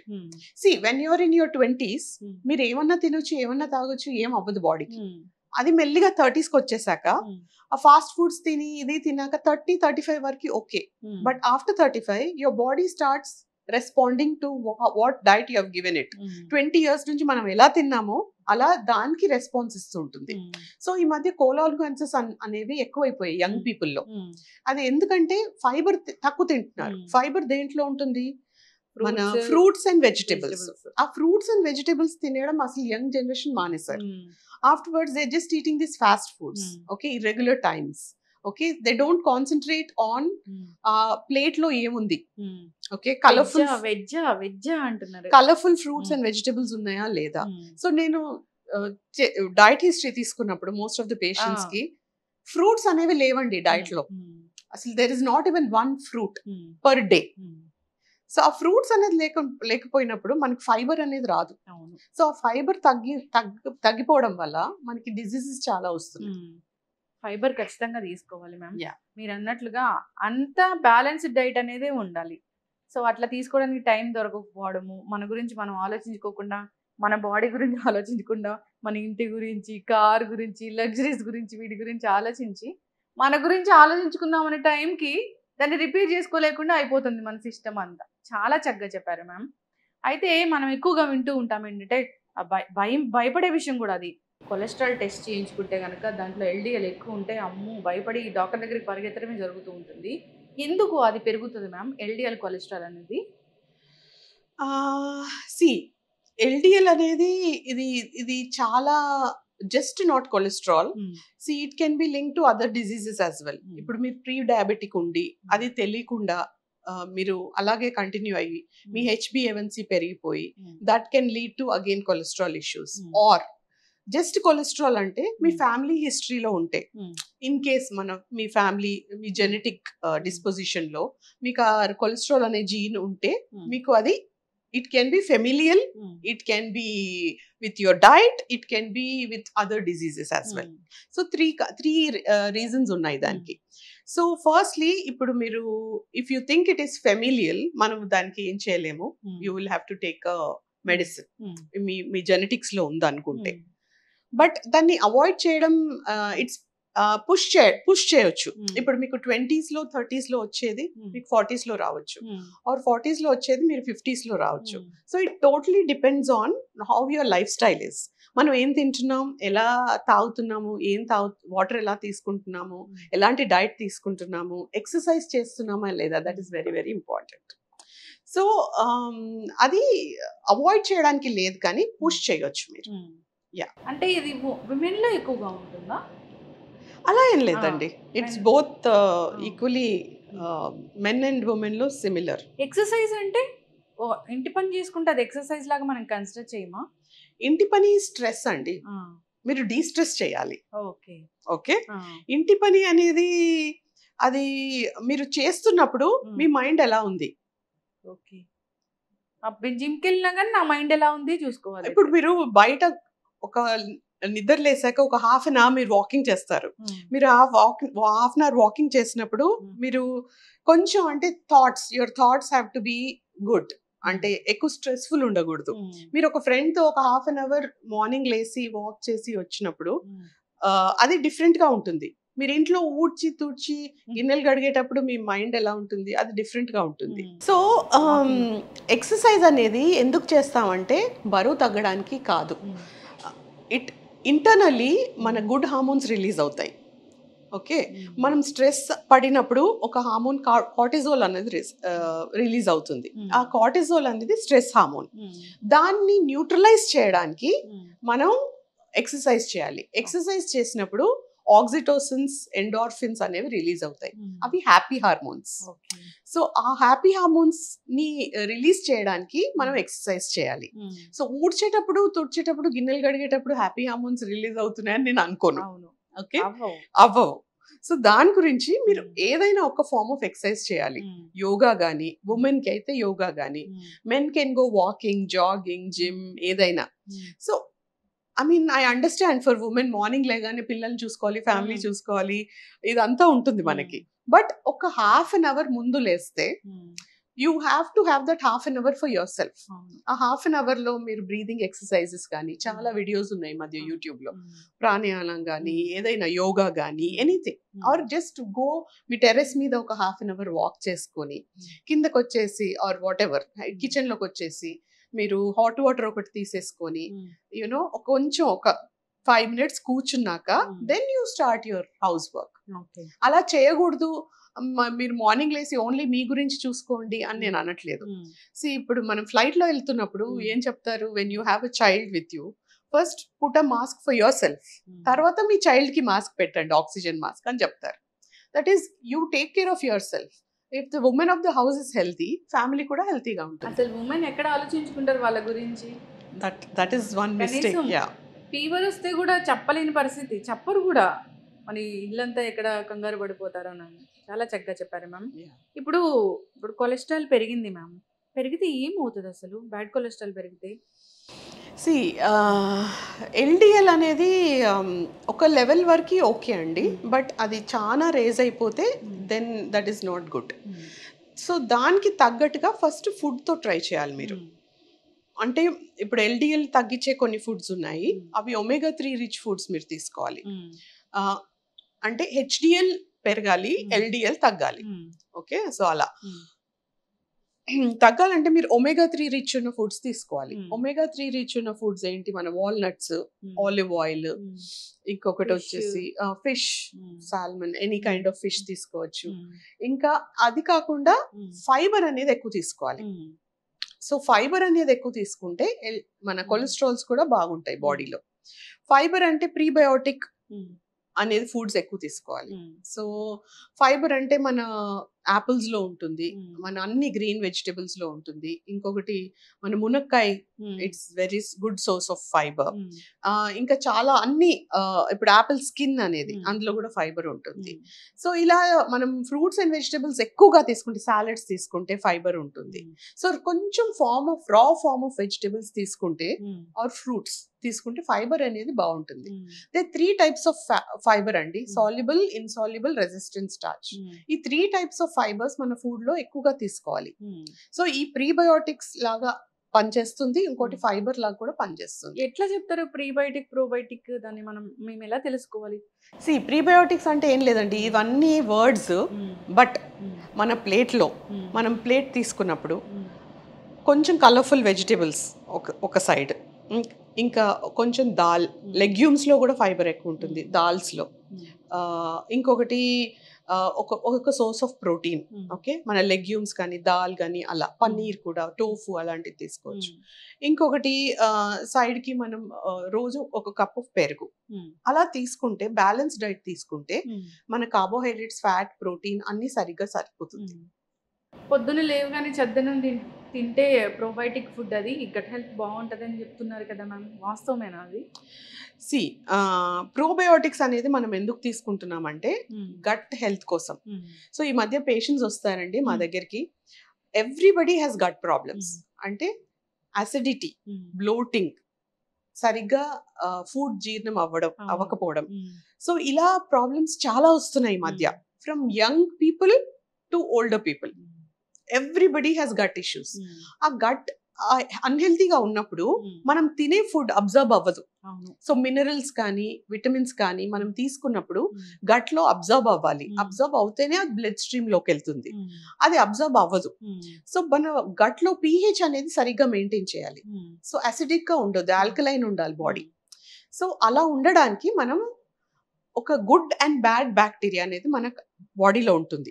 See, when you're in your 20s, మీరు ఏమన్నా తినొచ్చు, ఏమన్నా తాగొచ్చు, ఏం అవ్వదు బాడీకి. అది మెల్లిగా 30s కి వచ్చేసాక ఆ ఫాస్ట్ ఫుడ్స్ తిని ఇది తిన్నాక 30-35 వరకు okay, but after 35 your body starts responding to what diet you have given it. 20 years నుంచి మనం ఎలా తిన్నామో అలా దానికి రెస్పాన్స్ ఇస్తుంటుంది. సో ఈ మధ్య కోలార్గాన్సెస్ అనేవి ఎక్కువైపోయాయి యంగ్ పీపుల్ లో. అది ఎందుకంటే ఫైబర్ తక్కువ తింటున్నారు. ఫైబర్ దేంట్లో ఉంటుంది, మన ఫ్రూట్స్ అండ్ వెజిటేబుల్స్. ఆ ఫ్రూట్స్ అండ్ వెజిటేబుల్స్ తినడం అసలు యంగ్ జనరేషన్ మానేశారు. Afterwards they just eating this fast foods, okay, irregular times. Okay, they don't concentrate on plate లో ఏముంది, okay, colourful fruits and vegetables ఉన్నాయా లేదా. సో నేను డైట్ హిస్టరీ తీసుకున్నప్పుడు మోస్ట్ ఆఫ్ ద పేషెంట్స్ కి ఫ్రూట్స్ అనేవి లేవండి డైట్ లో. అసలు there is not even 1 fruit per day. So ఆ ఫ్రూట్స్ అనేది లేకపోయినప్పుడు మనకి ఫైబర్ అనేది రాదు. సో ఆ ఫైబర్ తగ్గిపోవడం వల్ల మనకి డిసీజెస్ చాలా వస్తున్నాయి. ఫైబర్ ఖచ్చితంగా తీసుకోవాలి మ్యామ్. మీరు అన్నట్లుగా అంత బ్యాలెన్స్డ్ డైట్ అనేది ఉండాలి. సో అట్లా తీసుకోవడానికి టైం దొరకకపోవడము, మన గురించి మనం ఆలోచించుకోకుండా, మన బాడీ గురించి ఆలోచించకుండా, మన ఇంటి గురించి, కార్ గురించి, లగ్జరీస్ గురించి, వీటి గురించి ఆలోచించి మన గురించి ఆలోచించుకుందాం అనే టైంకి దాన్ని రిపేర్ చేసుకోలేకుండా అయిపోతుంది మన సిస్టమ్ అంతా. చాలా చక్కగా చెప్పారు మ్యామ్. అయితే మనం ఎక్కువగా వింటూ ఉంటాం ఏంటంటే భయపడే విషయం కూడా అది. కొలెస్ట్రాల్ టెస్ట్ చేయించుకుంటే కనుక దాంట్లో LDL ఎక్కువ ఉంటే అమ్మో భయపడి డాక్టర్ దగ్గరికి పరిగెత్తడమే జరుగుతూ ఉంటుంది. ఎందుకు అది పెరుగుతుంది మ్యామ్ LDL కొలెస్ట్రాల్ అనేది? సి LDL అనేది ఇది చాలా just not cholesterol. See it can B link to other diseases as well. ఇప్పుడు మీరు ప్రీ డయాబెటిక్ ఉండి అది తెలియకుండా మీరు అలాగే కంటిన్యూ అయ్యి మీ HbA1c పెరిగిపోయి that can lead to again cholesterol issues. Or just cholesterol అంటే మీ ఫ్యామిలీ హిస్టరీలో ఉంటే, ఇన్ కేస్ మీ ఫ్యామిలీ మీ జెనెటిక్ డిస్పోజిషన్ లో మీకు ఆ కొలెస్ట్రాల్ అనే జీన్ ఉంటే మీకు అది it can be familial, it can be with your diet, it can be with other diseases as well. So three reasons ఉన్నాయి దానికి. సో ఫస్ట్లీ ఇప్పుడు మీరు if you think it is familial, మనం దానికి ఏం చేయలేము. You will have to take a medicine me genetics లో ఉందనుకుంటే. But దాన్ని అవాయిడ్ చేయడం ఇట్స్ పుష్ చేయొచ్చు. ఇప్పుడు మీకు 20s లో 30s లో వచ్చేది మీకు 40s లో రావచ్చు, ఆర్ 40s లో వచ్చేది మీరు 50s లో రావచ్చు. So it totally depends on how your life style is. మనం ఏం తింటున్నాం, ఎలా తాగుతున్నాము, వాటర్ ఎలా తీసుకుంటున్నాము, ఎలాంటి డైట్ తీసుకుంటున్నాము, ఎక్సర్సైజ్ చేస్తున్నామా లేదా, that is very very important. So అది అవాయిడ్ చేయడానికి లేదు కానీ పుష్ చేయొచ్చు మీరు. అంటే ఇది విమెన్ లో ఎక్కువగా ఉంటుందా? అలా ఏం లేదండి, it's both equally men and women లో సిమిలర్. ఎక్సర్సైజ్ అంటే ఇంటి పని చేసుకుంటే అది ఎక్సర్సైజ్ లాగా మనం కన్సిడర్ చేయమా? ఇంటి పని స్ట్రెస్ అండి, మీరు డీస్ట్రెస్ చేయాలి. ఓకే ఓకే, ఇంటి పని అనేది అది మీరు చేస్తున్నప్పుడు మీ మైండ్ ఎలా ఉంది. ఓకే, జిమ్కి వెళ్ళినా కానీ నా మైండ్ ఎలా ఉంది చూసుకోవాలి. ఇప్పుడు మీరు బయట ఒక నిద్ర లేసాక ఒక హాఫ్ అన్ అవర్ మీరు వాకింగ్ చేస్తారు. మీరు ఆ హాఫ్ అన్ అవర్ వాకింగ్ చేసినప్పుడు మీరు కొంచెం అంటే your thoughts have to be good, అంటే ఎక్కువ స్ట్రెస్ఫుల్ ఉండకూడదు. మీరు ఒక ఫ్రెండ్ తో ఒక హాఫ్ అన్ అవర్ మార్నింగ్ లేసి వాక్ చేసి వచ్చినప్పుడు అది డిఫరెంట్ గా ఉంటుంది. మీరు ఇంట్లో ఊడ్చి తుడ్చి గిన్నెలు గడిగేటప్పుడు మీ మైండ్ ఎలా ఉంటుంది, అది డిఫరెంట్ గా ఉంటుంది. సో ఎక్సర్సైజ్ అనేది ఎందుకు చేస్తామంటే బరువు తగ్గడానికి కాదు. ఇట్ ఇంటర్నల్లీ మన గుడ్ హార్మోన్స్ రిలీజ్ అవుతాయి. ఓకే, మనం స్ట్రెస్ పడినప్పుడు ఒక హార్మోన్ కార్టిజోల్ అనేది రిలీజ్ అవుతుంది. ఆ కార్టిజోల్ అనేది స్ట్రెస్ హార్మోన్. దాన్ని న్యూట్రలైజ్ చేయడానికి మనం ఎక్సర్సైజ్ చేయాలి. ఎక్సర్సైజ్ చేసినప్పుడు ఆక్సిటోసిన్స్, ఎండార్ఫిన్స్ అనేవి రిలీజ్ అవుతాయి. అవి హ్యాపీ హార్మోన్స్. సో ఆ హ్యాపీ హార్మోన్స్ ని రిలీజ్ చేయడానికి మనం ఎక్సర్సైజ్ చేయాలి. సో ఊడ్చేటప్పుడు తుడిచేటప్పుడు గిన్నెలు గడిగేటప్పుడు హ్యాపీ హార్మోన్స్ రిలీజ్ అవుతున్నాయని నేను అనుకోను. ఓకే, అవ్వవు. సో దాని గురించి మీరు ఏదైనా ఒక ఫార్మ్ ఆఫ్ ఎక్సర్సైజ్ చేయాలి. యోగా గానీ, ఉమెన్ కి అయితే యోగా గానీ, men can go walking, jogging, gym, ఏదైనా. So I understand for women morning లేగానే పిల్లల్ని చూసుకోవాలి, ఫ్యామిలీ చూసుకోవాలి, ఇదంతా ఉంటుంది మనకి. బట్ ఒక హాఫ్ అన్ అవర్ ముందు లేస్తే you have to have that half an hour for your self. ఆ హాఫ్ అన్ అవర్ లో మీరు బ్రీదింగ్ ఎక్సర్సైజెస్ కానీ, చాలా వీడియోస్ ఉన్నాయి మధ్య యూట్యూబ్ లో, ప్రాణాయామం కానీ, ఏదైనా యోగా కానీ, ఎనీథింగ్. ఆర్ జస్ట్ గో మీ టెర్రస్ మీద ఒక హాఫ్ అన్ అవర్ వాక్ చేసుకొని కిందకి వచ్చేసి, ఆర్ వాట్ ఎవర్ కిచెన్ లోకి వచ్చేసి మీరు హాట్ వాటర్ ఒకటి తీసేసుకొని యూనో కొంచెం ఒక 5 minutes కూర్చున్నాక then you start your house work. అలా చేయకూడదు. మీరు మార్నింగ్ లేసి ఓన్లీ మీ గురించి చూసుకోండి అని నేను అనట్లేదు. ఇప్పుడు మనం ఫ్లైట్ లో వెళ్తున్నప్పుడు ఏం చెప్తారు, when you have a child with you, first put a mask for your self, తర్వాత మీ చైల్డ్ కి మాస్క్ పెట్టండి, ఆక్సిజన్ మాస్క్ అని చెప్తారు. That is you take care of your self. If the women of the house is healthy, family కూడా హెల్తీగా ఉంటుంది. అసలు women ఎక్కడ ఆలోచించుకుంటారు వాళ్ళ గురించి? That is one mistake. Fever వస్తే కూడా చెప్పలేని పరిస్థితి, చెప్పరు కూడా, మరి ఇల్లంతా ఎక్కడ కంగారు పడిపోతారో అని. చాలా చక్కగా చెప్పారు మ్యామ్. ఇప్పుడు కొలెస్ట్రాల్ పెరిగింది మ్యామ్, పెరిగితే ఏమవుతుంది అసలు? బ్యాడ్ కొలెస్ట్రాల్ పెరిగితే LDL అనేది ఒక లెవెల్ వరకు ఓకే అండి, బట్ అది చాలా రేజ్ అయిపోతే then that is not good. So దానికి తగ్గట్టుగా ఫస్ట్ ఫుడ్తో ట్రై చేయాలి మీరు. అంటే ఇప్పుడు LDL తగ్గించే కొన్ని ఫుడ్స్ ఉన్నాయి, అవి omega-3 రిచ్ ఫుడ్స్ మీరు తీసుకోవాలి. అంటే HDL పెరగాలి, LDL తగ్గాలి. ఓకే, సో అలా తగ్గాలంటే మీరు omega-3 రిచ్ ఉన్న ఫుడ్స్ తీసుకోవాలి. omega-3 రిచ్ ఉన్న ఫుడ్స్ ఏంటి? మన వాల్నట్స్, ఆలివ్ ఆయిల్, ఇంకొకటి వచ్చేసి fish, salmon, any kind of fish తీసుకోవచ్చు. ఇంకా అది కాకుండా ఫైబర్ అనేది ఎక్కువ తీసుకోవాలి. సో ఫైబర్ అనేది ఎక్కువ తీసుకుంటే మన కొలెస్ట్రాల్స్ కూడా బాగుంటాయి బాడీలో. ఫైబర్ అంటే ప్రీబయోటిక్ అనేది ఫుడ్స్ ఎక్కువ తీసుకోవాలి. సో ఫైబర్ అంటే మన యాపిల్స్ లో ఉంటుంది, మన అన్ని గ్రీన్ వెజిటబుల్స్ లో ఉంటుంది. ఇంకొకటి మన మునక్కాయ, it's very good source of fibre. ఇంకా చాలా అన్ని ఇప్పుడు యాపిల్ స్కిన్ అనేది అందులో కూడా ఫైబర్ ఉంటుంది. సో ఇలా మనం ఫ్రూట్స్ అండ్ వెజిటబుల్స్ ఎక్కువగా తీసుకుంటే, సాలెడ్స్ తీసుకుంటే ఫైబర్ ఉంటుంది. సో కొంచెం రా ఫార్మ్ ఆఫ్ వెజిటబుల్స్ తీసుకుంటే ఆర్ ఫ్రూట్స్ తీసుకుంటే ఫైబర్ అనేది బాగుంటుంది. 3 types ఆఫ్ ఫైబర్ అండి: సాల్యుబుల్, ఇన్సాల్యుబుల్, రెసిస్టెంట్ స్టార్చ్. ఈ 3 types ఆఫ్ ఫైబర్స్ మన ఫుడ్ లో ఎక్కువగా తీసుకోవాలి. సో ఈ ప్రీబయోటిక్స్ లాగా పనిచేస్తుంది, ఇంకోటి ఫైబర్ లాగా కూడా పనిచేస్తుంది. ఎట్లా చెప్తారు ప్రీబయోటిక్, ప్రోబయోటిక్? దాన్ని మేము ఎలా తెలుసుకోవాలి? ప్రీబయోటిక్స్ అంటే ఏం లేదండి, ఇవన్నీ వర్డ్స్. బట్ మన ప్లేట్లో మనం ప్లేట్ తీసుకున్నప్పుడు కొంచెం కలర్ఫుల్ వెజిటేబుల్స్ ఒక సైడ్, ఇంకా కొంచెం దాల్, లెగ్యూమ్స్లో కూడా ఫైబర్ ఎక్కువ ఉంటుంది దాల్స్లో. ఇంకొకటి ఒక సోర్స్ ఆఫ్ ప్రోటీన్. ఓకే, మన లెగ్యూమ్స్ కానీ దాల్ కానీ అలా, పన్నీర్ కూడా, టోఫు అలాంటివి తీసుకోవచ్చు. ఇంకొకటి సైడ్కి మనం రోజు ఒక కప్ ఆఫ్ పెరుగు అలా తీసుకుంటే, బ్యాలెన్స్ డైట్ తీసుకుంటే మన కార్బోహైడ్రేట్స్, ఫ్యాట్, ప్రోటీన్ అన్నీ సరిగ్గా సరిపోతుంది. పొద్దున్న లేవగానే చద్దనం తింటే ప్రోబయోటిక్ ఫుడ్, అది గట్ హెల్త్ బాగుంటుంది అని చెప్తున్నారు కదా మ్యామ్, వాస్తవమేనా అది? ప్రోబయోటిక్స్ అనేది మనం ఎందుకు తీసుకుంటున్నామంటే గట్ హెల్త్ కోసం. సో ఈ మధ్య పేషెంట్స్ వస్తారండి మా దగ్గరికి, ఎవ్రీబడి హ్యాస్ గట్ ప్రాబ్లమ్స్. అంటే అసిడిటీ, బ్లోటింగ్, సరిగ్గా ఫుడ్ జీర్ణం అవ్వకపోవడం. సో ఇలా ప్రాబ్లమ్స్ చాలా వస్తున్నాయి ఈ మధ్య, from young people to older people. Everybody has gut issues. ఆ గట్ అన్హెల్తీగా ఉన్నప్పుడు మనం తినే ఫుడ్ అబ్జర్వ్ అవ్వదు. సో మినరల్స్ కానీ విటమిన్స్ కానీ మనం తీసుకున్నప్పుడు గట్ లో అబ్జర్వ్ అవ్వాలి. అబ్జర్వ్ అవుతేనే అది బ్లడ్ స్ట్రీమ్ లోకి వెళ్తుంది, అది అబ్జర్వ్ అవ్వదు. సో మన గట్ లో pH అనేది సరిగ్గా మెయింటైన్ చేయాలి. సో అసిడిక్ గా ఉండదు, ఆల్కలైన్ ఉండాలి బాడీ. సో అలా ఉండడానికి మనం ఒక గుడ్ అండ్ బ్యాడ్ బ్యాక్టీరియా అనేది మన బాడీలో ఉంటుంది.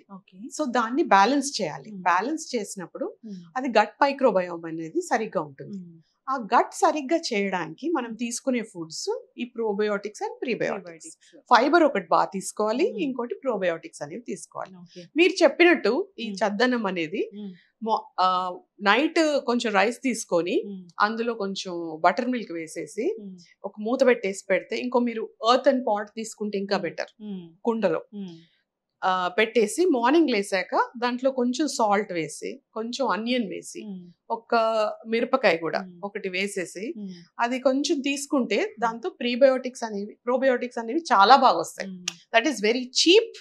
సో దాన్ని బ్యాలెన్స్ చేయాలి. బ్యాలెన్స్ చేసినప్పుడు అది గట్ మైక్రోబయోమ్ అనేది సరిగ్గా ఉంటుంది. ఆ గట్ సరిగ్గా చేయడానికి మనం తీసుకునే ఫుడ్స్ ఈ ప్రోబయోటిక్స్ అండ్ ప్రీబయోటిక్స్. ఫైబర్ ఒకటి బాగా తీసుకోవాలి, ఇంకోటి ప్రోబయోటిక్స్ అనేవి తీసుకోవాలి. మీరు చెప్పినట్టు ఈ చద్దన్నం అనేది నైట్ కొంచెం రైస్ తీసుకొని అందులో కొంచెం బటర్ మిల్క్ వేసేసి ఒక మూత పెట్టేసి పెడితే, ఇంకో మీరు ఎర్త్ అండ్ పాట్ తీసుకుంటే ఇంకా బెటర్, కుండలో పెట్టేసి మార్నింగ్ లేసాక దాంట్లో కొంచెం సాల్ట్ వేసి, కొంచెం ఆనియన్ వేసి, ఒక మిరపకాయ కూడా ఒకటి వేసేసి అది కొంచెం తీసుకుంటే దాంతో ప్రోబయోటిక్స్ అనేవి చాలా బాగా వస్తాయి. That is very cheap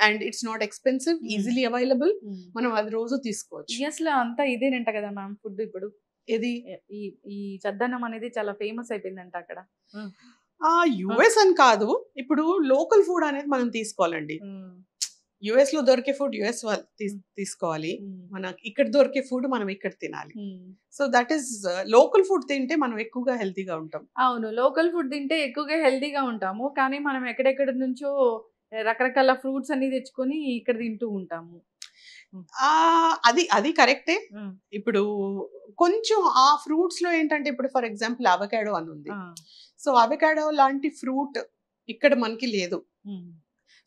and it's not expensive, easily available. మనం అది రోజు తీసుకోవచ్చు. అసలు అంతా ఇదేనంట కదా మ్యామ్ ఫుడ్ ఇప్పుడు? ఇది ఈ చద్దన్నం అనేది చాలా ఫేమస్ అయిపోయిందంట అక్కడ. యుఎస్ అని కాదు, ఇప్పుడు లోకల్ ఫుడ్ అనేది మనం తీసుకోవాలండి. యుఎస్ లో దొరికే ఫుడ్ యుఎస్ తీసుకోవాలి, మన ఇక్కడ దొరికే ఫుడ్ మనం ఇక్కడ తినాలి. So that is local food తింటే మనం ఎక్కువగా హెల్తీగా ఉంటాం. అవును, లోకల్ ఫుడ్ తింటే ఎక్కువగా హెల్తీగా ఉంటాము, కానీ మనం ఎక్కడెక్కడ నుంచో రకరకాల ఫ్రూట్స్ అన్ని తెచ్చుకొని ఇక్కడ తింటూ ఉంటాము. అది కరెక్టే. ఇప్పుడు కొంచెం ఆ ఫ్రూట్స్ లో ఏంటంటే, ఇప్పుడు ఫర్ ఎగ్జాంపుల్ అవకాడో అని ఉంది. సో అవకాడో లాంటి ఫ్రూట్ ఇక్కడ మనకి లేదు.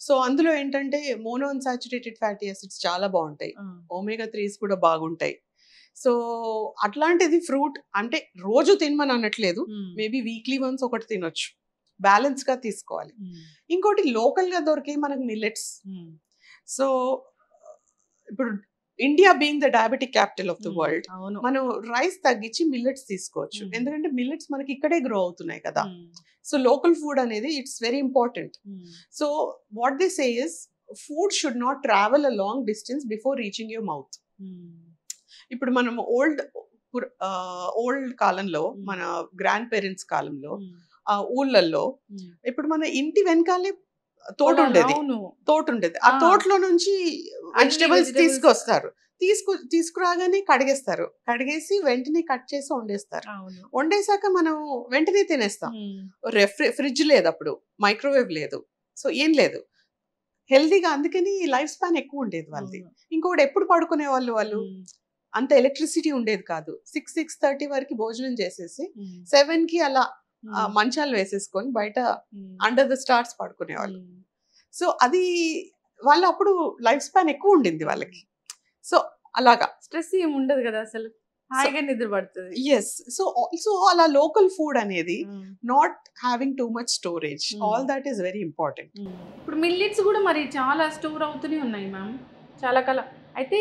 సో అందులో ఏంటంటే మోనోఅన్సాచురేటెడ్ ఫ్యాటీ యాసిడ్స్ చాలా బాగుంటాయి, omega-3s కూడా బాగుంటాయి. సో అట్లాంటిది ఫ్రూట్ అంటే రోజు తినమని అనట్లేదు, మేబీ వీక్లీ వన్స్ ఒకటి తినొచ్చు, బ్యాలెన్స్ గా తీసుకోవాలి. ఇంకోటి లోకల్ గా దొరికే మనకు మిల్లెట్స్. సో ఇప్పుడు India being the diabetic capital of the world, మనం రైస్ తగ్గించి మిల్లెట్స్ తీసుకోవచ్చు. ఎందుకంటే మిల్లెట్స్ మనకి ఇక్కడే గ్రో అవుతున్నాయి కదా. సో లోకల్ ఫుడ్ అనేది it's very important. So what they say is food should not travel a long distance before reaching your mouth. ఇప్పుడు మనం ఓల్డ్ కాలంలో మన గ్రాండ్ పేరెంట్స్ కాలంలో ఊళ్ళల్లో ఇప్పుడు మన ఇంటి వెనకాలే తోట ఉండేది. ఆ తోటలో నుంచి వెజిటబుల్స్ తీసుకొస్తారు. తీసుకురాగానే కడిగేసి వెంటనే కట్ చేసి వండేస్తారు. వండేసాక మనం వెంటనే తినేస్తాం. ఫ్రిడ్జ్ లేదు, అప్పుడు మైక్రోవేవ్ లేదు, సో ఏం లేదు, హెల్దీగా. అందుకని లైఫ్ స్పాన్ ఎక్కువ ఉండేది వాళ్ళది. ఇంకొకటి ఎప్పుడు పడుకునే వాళ్ళు అంత ఎలక్ట్రిసిటీ ఉండేది కాదు. 6:30 వరకు భోజనం చేసేసి 7కి అలా మంచాలు వేసేసుకొని బయట అండర్ ద స్టార్స్ పడుకునేవాళ్ళు. సో అది వాళ్ళు అప్పుడు లైఫ్ స్పాన్ ఎక్కువ ఉండింది వాళ్ళకి. సో అలాగా స్ట్రెస్ ఏమి ఉండదు కదా, అసలు హాయిగా నిద్ర పడుతుంది. ఎస్. సో ఆల్సో అలా లోకల్ ఫుడ్ అనేది not having too much storage, all that is very important. ఇప్పుడు మిల్లెట్స్ కూడా మరి చాలా స్టోర్ అవుతూనే ఉన్నాయి మ్యామ్, చాలా కాలం. అయితే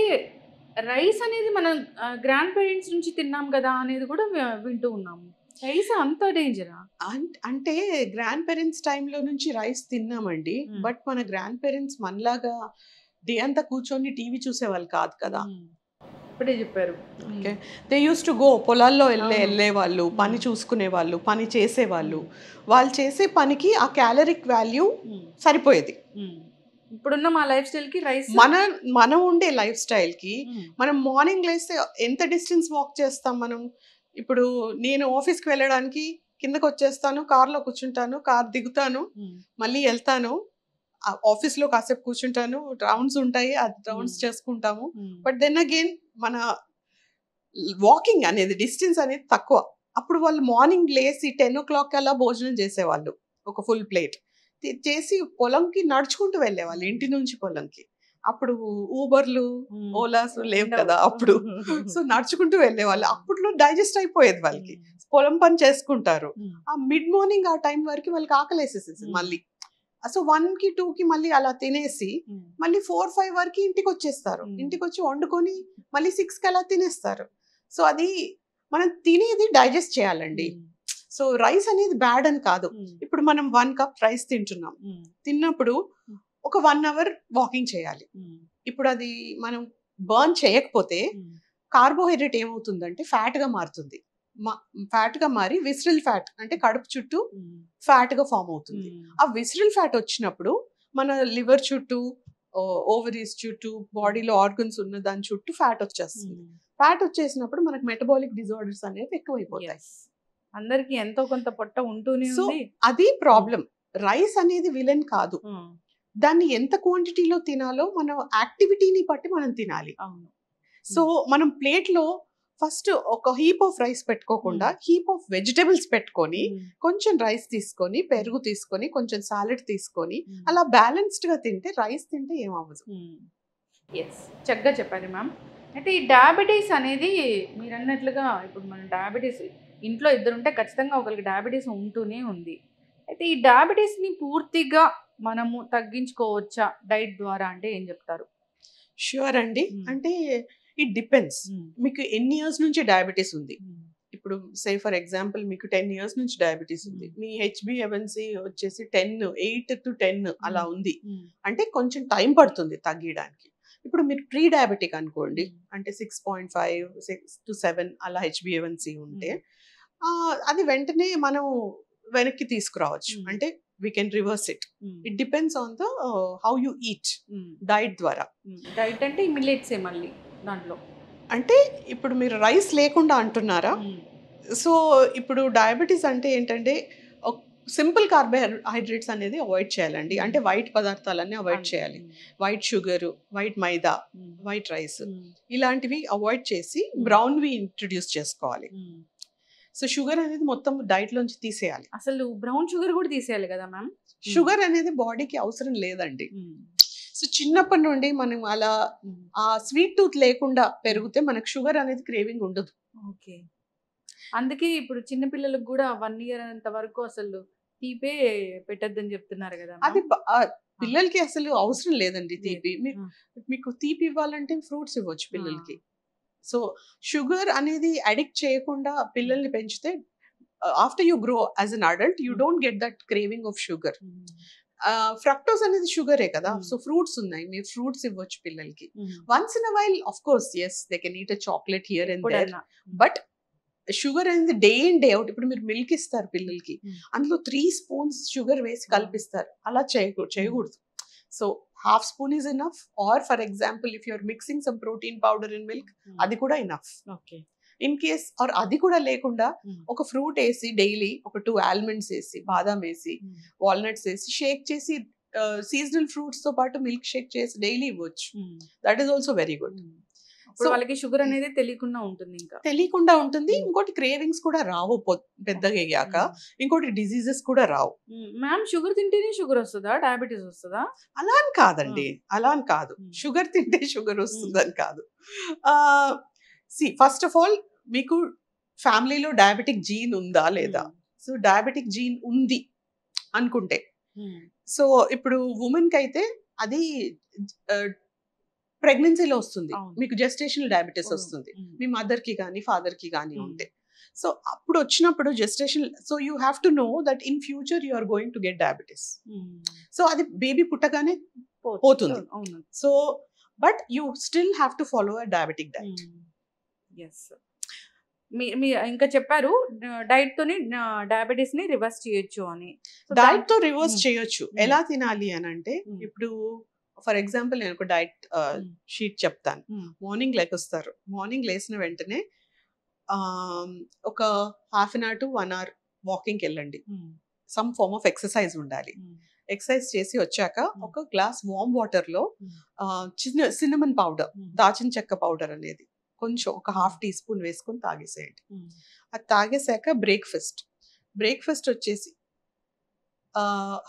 రైస్ అనేది మనం గ్రాండ్ పేరెంట్స్ నుంచి తిన్నాం కదా అనేది కూడా వింటూ ఉన్నాము. రైస్ అంత డేంజరా? అంటే గ్రాండ్ పేరెంట్స్ టైంలో నుంచి రైస్ తిన్నామండి, బట్ మన గ్రాండ్ పేరెంట్స్ మనలాగా డే అంతా కూర్చొని టీవీ చూసేవాళ్ళు కాదు కదా. ఇప్పుడే చెప్పారు. Okay, they use to go, పొలాల్లో వెళ్ళే వాళ్ళు, పని చూసుకునే వాళ్ళు, పని చేసేవాళ్ళు. వాళ్ళు చేసే పనికి ఆ క్యాలరిక్ వాల్యూ సరిపోయేది. ఇప్పుడున్న మా లైఫ్ స్టైల్కి రైస్, మనం ఉండే లైఫ్ స్టైల్కి మనం మార్నింగ్ లేస్తే ఎంత డిస్టెన్స్ వాక్ చేస్తాం మనం. ఇప్పుడు నేను ఆఫీస్కి వెళ్ళడానికి కిందకు వచ్చేస్తాను, కార్లో కూర్చుంటాను, కార్ దిగుతాను, మళ్ళీ వెళ్తాను, ఆఫీస్లో కాసేపు కూర్చుంటాను, రౌండ్స్ ఉంటాయి, ఆ రౌండ్స్ చేసుకుంటాము. బట్ దెన్ అగైన్ మన వాకింగ్ అనేది డిస్టెన్స్ అనేది తక్కువ. అప్పుడు వాళ్ళు మార్నింగ్ లేసి 10 o'clock అలా భోజనం చేసేవాళ్ళు, ఒక ఫుల్ ప్లేట్ చేసి పొలంకి నడుచుకుంటూ వెళ్ళేవాళ్ళు, ఇంటి నుంచి పొలంకి. అప్పుడు ఊబర్లు, ఓలాస్ లేవు కదా అప్పుడు. సో నడుచుకుంటూ వెళ్ళేవాళ్ళు. అప్పట్లో డైజెస్ట్ అయిపోయేది వాళ్ళకి, పొలం పని చేసుకుంటారు. ఆ మిడ్ మార్నింగ్ ఆ టైం వరకు వాళ్ళకి ఆకలేసేసేసి మళ్ళీ. సో 1కి 2కి మళ్ళీ అలా తినేసి మళ్ళీ 4-5 వరకు ఇంటికి వచ్చేస్తారు. ఇంటికి వచ్చి వండుకొని మళ్ళీ 6కి అలా తినేస్తారు. సో అది మనం తినేది డైజెస్ట్ చేయాలండి. సో రైస్ అనేది బ్యాడ్ అని కాదు. ఇప్పుడు మనం 1 cup రైస్ తింటున్నాం, తిన్నప్పుడు ఒక 1 hour వాకింగ్ చేయాలి. ఇప్పుడు అది మనం బర్న్ చేయకపోతే కార్బోహైడ్రేట్ ఏమవుతుందంటే ఫ్యాట్ గా మారుతుంది. ఫ్యాట్ గా మారి విసరల్ ఫ్యాట్ అంటే కడుపు చుట్టూ ఫ్యాట్ గా ఫామ్ అవుతుంది. ఆ విసరల్ ఫ్యాట్ వచ్చినప్పుడు మన లివర్ చుట్టూ, ఓవరీస్ చుట్టూ, బాడీలో ఆర్గన్స్ ఉన్న దాని చుట్టూ ఫ్యాట్ వచ్చేస్తుంది. ఫ్యాట్ వచ్చేసినప్పుడు మనకు మెటబాలిక్ డిజార్డర్స్ అనేవి ఎక్కువైపోతాయి. అందరికి ఎంతో కొంత పొట్ట ఉంటూనే ఉంది. అది ప్రాబ్లం. రైస్ అనేది విలన్ కాదు, దాన్ని ఎంత క్వాంటిటీలో తినాలో మన యాక్టివిటీని బట్టి మనం తినాలి. సో మనం ప్లేట్లో ఫస్ట్ ఒక హీప్ ఆఫ్ రైస్ పెట్టుకోకుండా హీప్ ఆఫ్ వెజిటబుల్స్ పెట్టుకొని కొంచెం రైస్ తీసుకొని, పెరుగు తీసుకొని, కొంచెం సాలెడ్ తీసుకొని అలా బ్యాలెన్స్డ్ గా తింటే, రైస్ తింటే ఏమవ్వదు. చక్కగా చెప్పారు మ్యామ్. అయితే ఈ డయాబెటీస్ అనేది మీరు అన్నట్లుగా ఇప్పుడు మనం డయాబెటీస్ ఇంట్లో ఇద్దరుంటే ఖచ్చితంగా ఒకరికి డయాబెటీస్ ఉంటూనే ఉంది. అయితే ఈ డయాబెటీస్ని పూర్తిగా మనము తగ్గించుకోవచ్చా డైట్ ద్వారా అంటే ఏం చెప్తారు? ష్యూర్ అండి. అంటే ఇట్ డిపెండ్స్, మీకు ఎన్ని ఇయర్స్ నుంచి డయాబెటీస్ ఉంది. ఇప్పుడు సే ఫర్ ఎగ్జాంపుల్ మీకు 10 years నుంచి డయాబెటీస్ ఉంది, మీ HbA1c వచ్చేసి 8 to 10 అలా ఉంది అంటే కొంచెం టైం పడుతుంది తగ్గడానికి. ఇప్పుడు మీరు ప్రీ డయాబెటిక్ అనుకోండి, అంటే 6.5, 6 to 7 అలా HbA1c ఉంటే అది వెంటనే మనం వెనక్కి తీసుకురావచ్చు. అంటే we can reverse it. It depends on the how you eat, diet ద్వారా. డైట్ అంటే మిల్లెట్స్ మళ్ళీ దాంట్లో అంటే ఇప్పుడు మీరు రైస్ లేకుండా అంటున్నారా? సో ఇప్పుడు డయాబెటీస్ అంటే ఏంటంటే సింపుల్ కార్బోహైడ్రేట్స్ అనేది అవాయిడ్ చేయాలండి. అంటే వైట్ పదార్థాలన్నీ అవాయిడ్ చేయాలి. వైట్ షుగర్, వైట్ మైదా, వైట్ రైస్ ఇలాంటివి అవాయిడ్ చేసి బ్రౌన్వి ఇంట్రడ్యూస్ చేసుకోవాలి. సో షుగర్ అనేది మొత్తం డైట్ లోంచి తీసేయాలి. అసలు బ్రౌన్ షుగర్ కూడా తీసేయాలి కదా మ్యామ్? షుగర్ అనేది బాడీకి అవసరం లేదండి. సో చిన్నప్పటి నుండి మనం అలా ఆ స్వీట్ టూత్ లేకుండా పెరిగితే మనకు షుగర్ అనేది క్రేవింగ్ ఉండదు. ఓకే, అందుకే ఇప్పుడు చిన్న పిల్లలకు కూడా 1 year అంత వరకు అసలు తీపే పెట్టద్దని చెప్తున్నారు కదా. అది పిల్లలకి అసలు అవసరం లేదండి తీపి. మీకు తీపి ఇవ్వాలంటే ఫ్రూట్స్ ఇవ్వచ్చు పిల్లలకి. సో షుగర్ అనేది అడిక్ట్ చేయకుండా పిల్లల్ని పెంచితే after you grow as an adult you don't get that craving of sugar. Fructose అనేది షుగరే కదా, Mm. సో ఫ్రూట్స్ ఉన్నాయి, మీరు ఫ్రూట్స్ ఇవ్వచ్చు పిల్లలకి. Once in a while of course yes they can eat a chocolate here and there, but sugar అనేది day in day out. ఇప్పుడు మీరు milk ఇస్తారు పిల్లలకి, అందులో 3 స్పూన్స్ షుగర్ వేసి కల్పిస్తారు, అలా చేయకూడదు. So half spoon is enough, or for example if you're mixing some protein powder in milk, అది కూడా enough. Okay. In case or అది కూడా లేకుండా ఒక ఫ్రూట్ వేసి డైలీ ఒక 2 ఆల్మండ్స్ వేసి, బాదాం వేసి, వాల్నట్స్ వేసి షేక్ చేసి, సీజనల్ ఫ్రూట్స్ తో పాటు మిల్క్ షేక్ చేసి డైలీ ఇవ్వచ్చు. That is also very good. So వాళ్ళకి షుగర్ అనేది తెలియకుండా ఉంటుంది, ఇంకా తెలియకుండా ఉంటుంది. ఇంకోటి క్రేవింగ్స్ కూడా రావు పెద్దగా అయ్యాక, ఇంకోటి డిసీజెస్ కూడా రావు. మ్యామ్ షుగర్ తింటేనే షుగర్ వస్తుందా, డయాబెటీస్ వస్తుందా? అలా అని కాదండి, అలా అని కాదు. షుగర్ తింటే షుగర్ వస్తుందని కాదు. ఫస్ట్ ఆఫ్ ఆల్ మీకు ఫ్యామిలీలో డయాబెటిక్ జీన్ ఉందా లేదా? సో డయాబెటిక్ జీన్ ఉంది అనుకుంటే, సో ఇప్పుడు ఉమెన్ కి అయితే అది ప్రెగ్నెన్సీలో వస్తుంది, మీకు జెస్టేషనల్ డయాబెటీస్ వస్తుంది, మీ మదర్ కి కానీ ఫాదర్ కి కానీ ఉంటే. సో అప్పుడు వచ్చినప్పుడు gestation, so you have to know that in future you are going to get diabetes. So అది బేబీ పుట్టగానే పోతుంది. So but you still have to follow a diabetic diet. మీ ఇంకా చెప్పారు డైట్ తోని డయాబెటీస్ ని రివర్స్ చేయొచ్చు అని. డైట్ తో రివర్స్ చేయొచ్చు. ఎలా తినాలి అని అంటే, ఇప్పుడు ఫర్ ఎగ్జాంపుల్ నేను ఒక డైట్ షీట్ చెప్తాను. మార్నింగ్ లేకొస్తారు, మార్నింగ్ లేచిన వెంటనే ఒక half an hour to 1 hour వాకింగ్కి వెళ్ళండి. సమ్ ఫార్మ్ ఆఫ్ ఎక్సర్సైజ్ ఉండాలి. ఎక్సర్సైజ్ చేసి వచ్చాక ఒక గ్లాస్ వామ్ వాటర్ లో చిన్న సిన్నమన్ పౌడర్, దాచిన చెక్క పౌడర్ అనేది కొంచెం ఒక 1/2 teaspoon వేసుకొని తాగేసేయండి. అది తాగేసాక బ్రేక్ఫాస్ట్ వచ్చేసి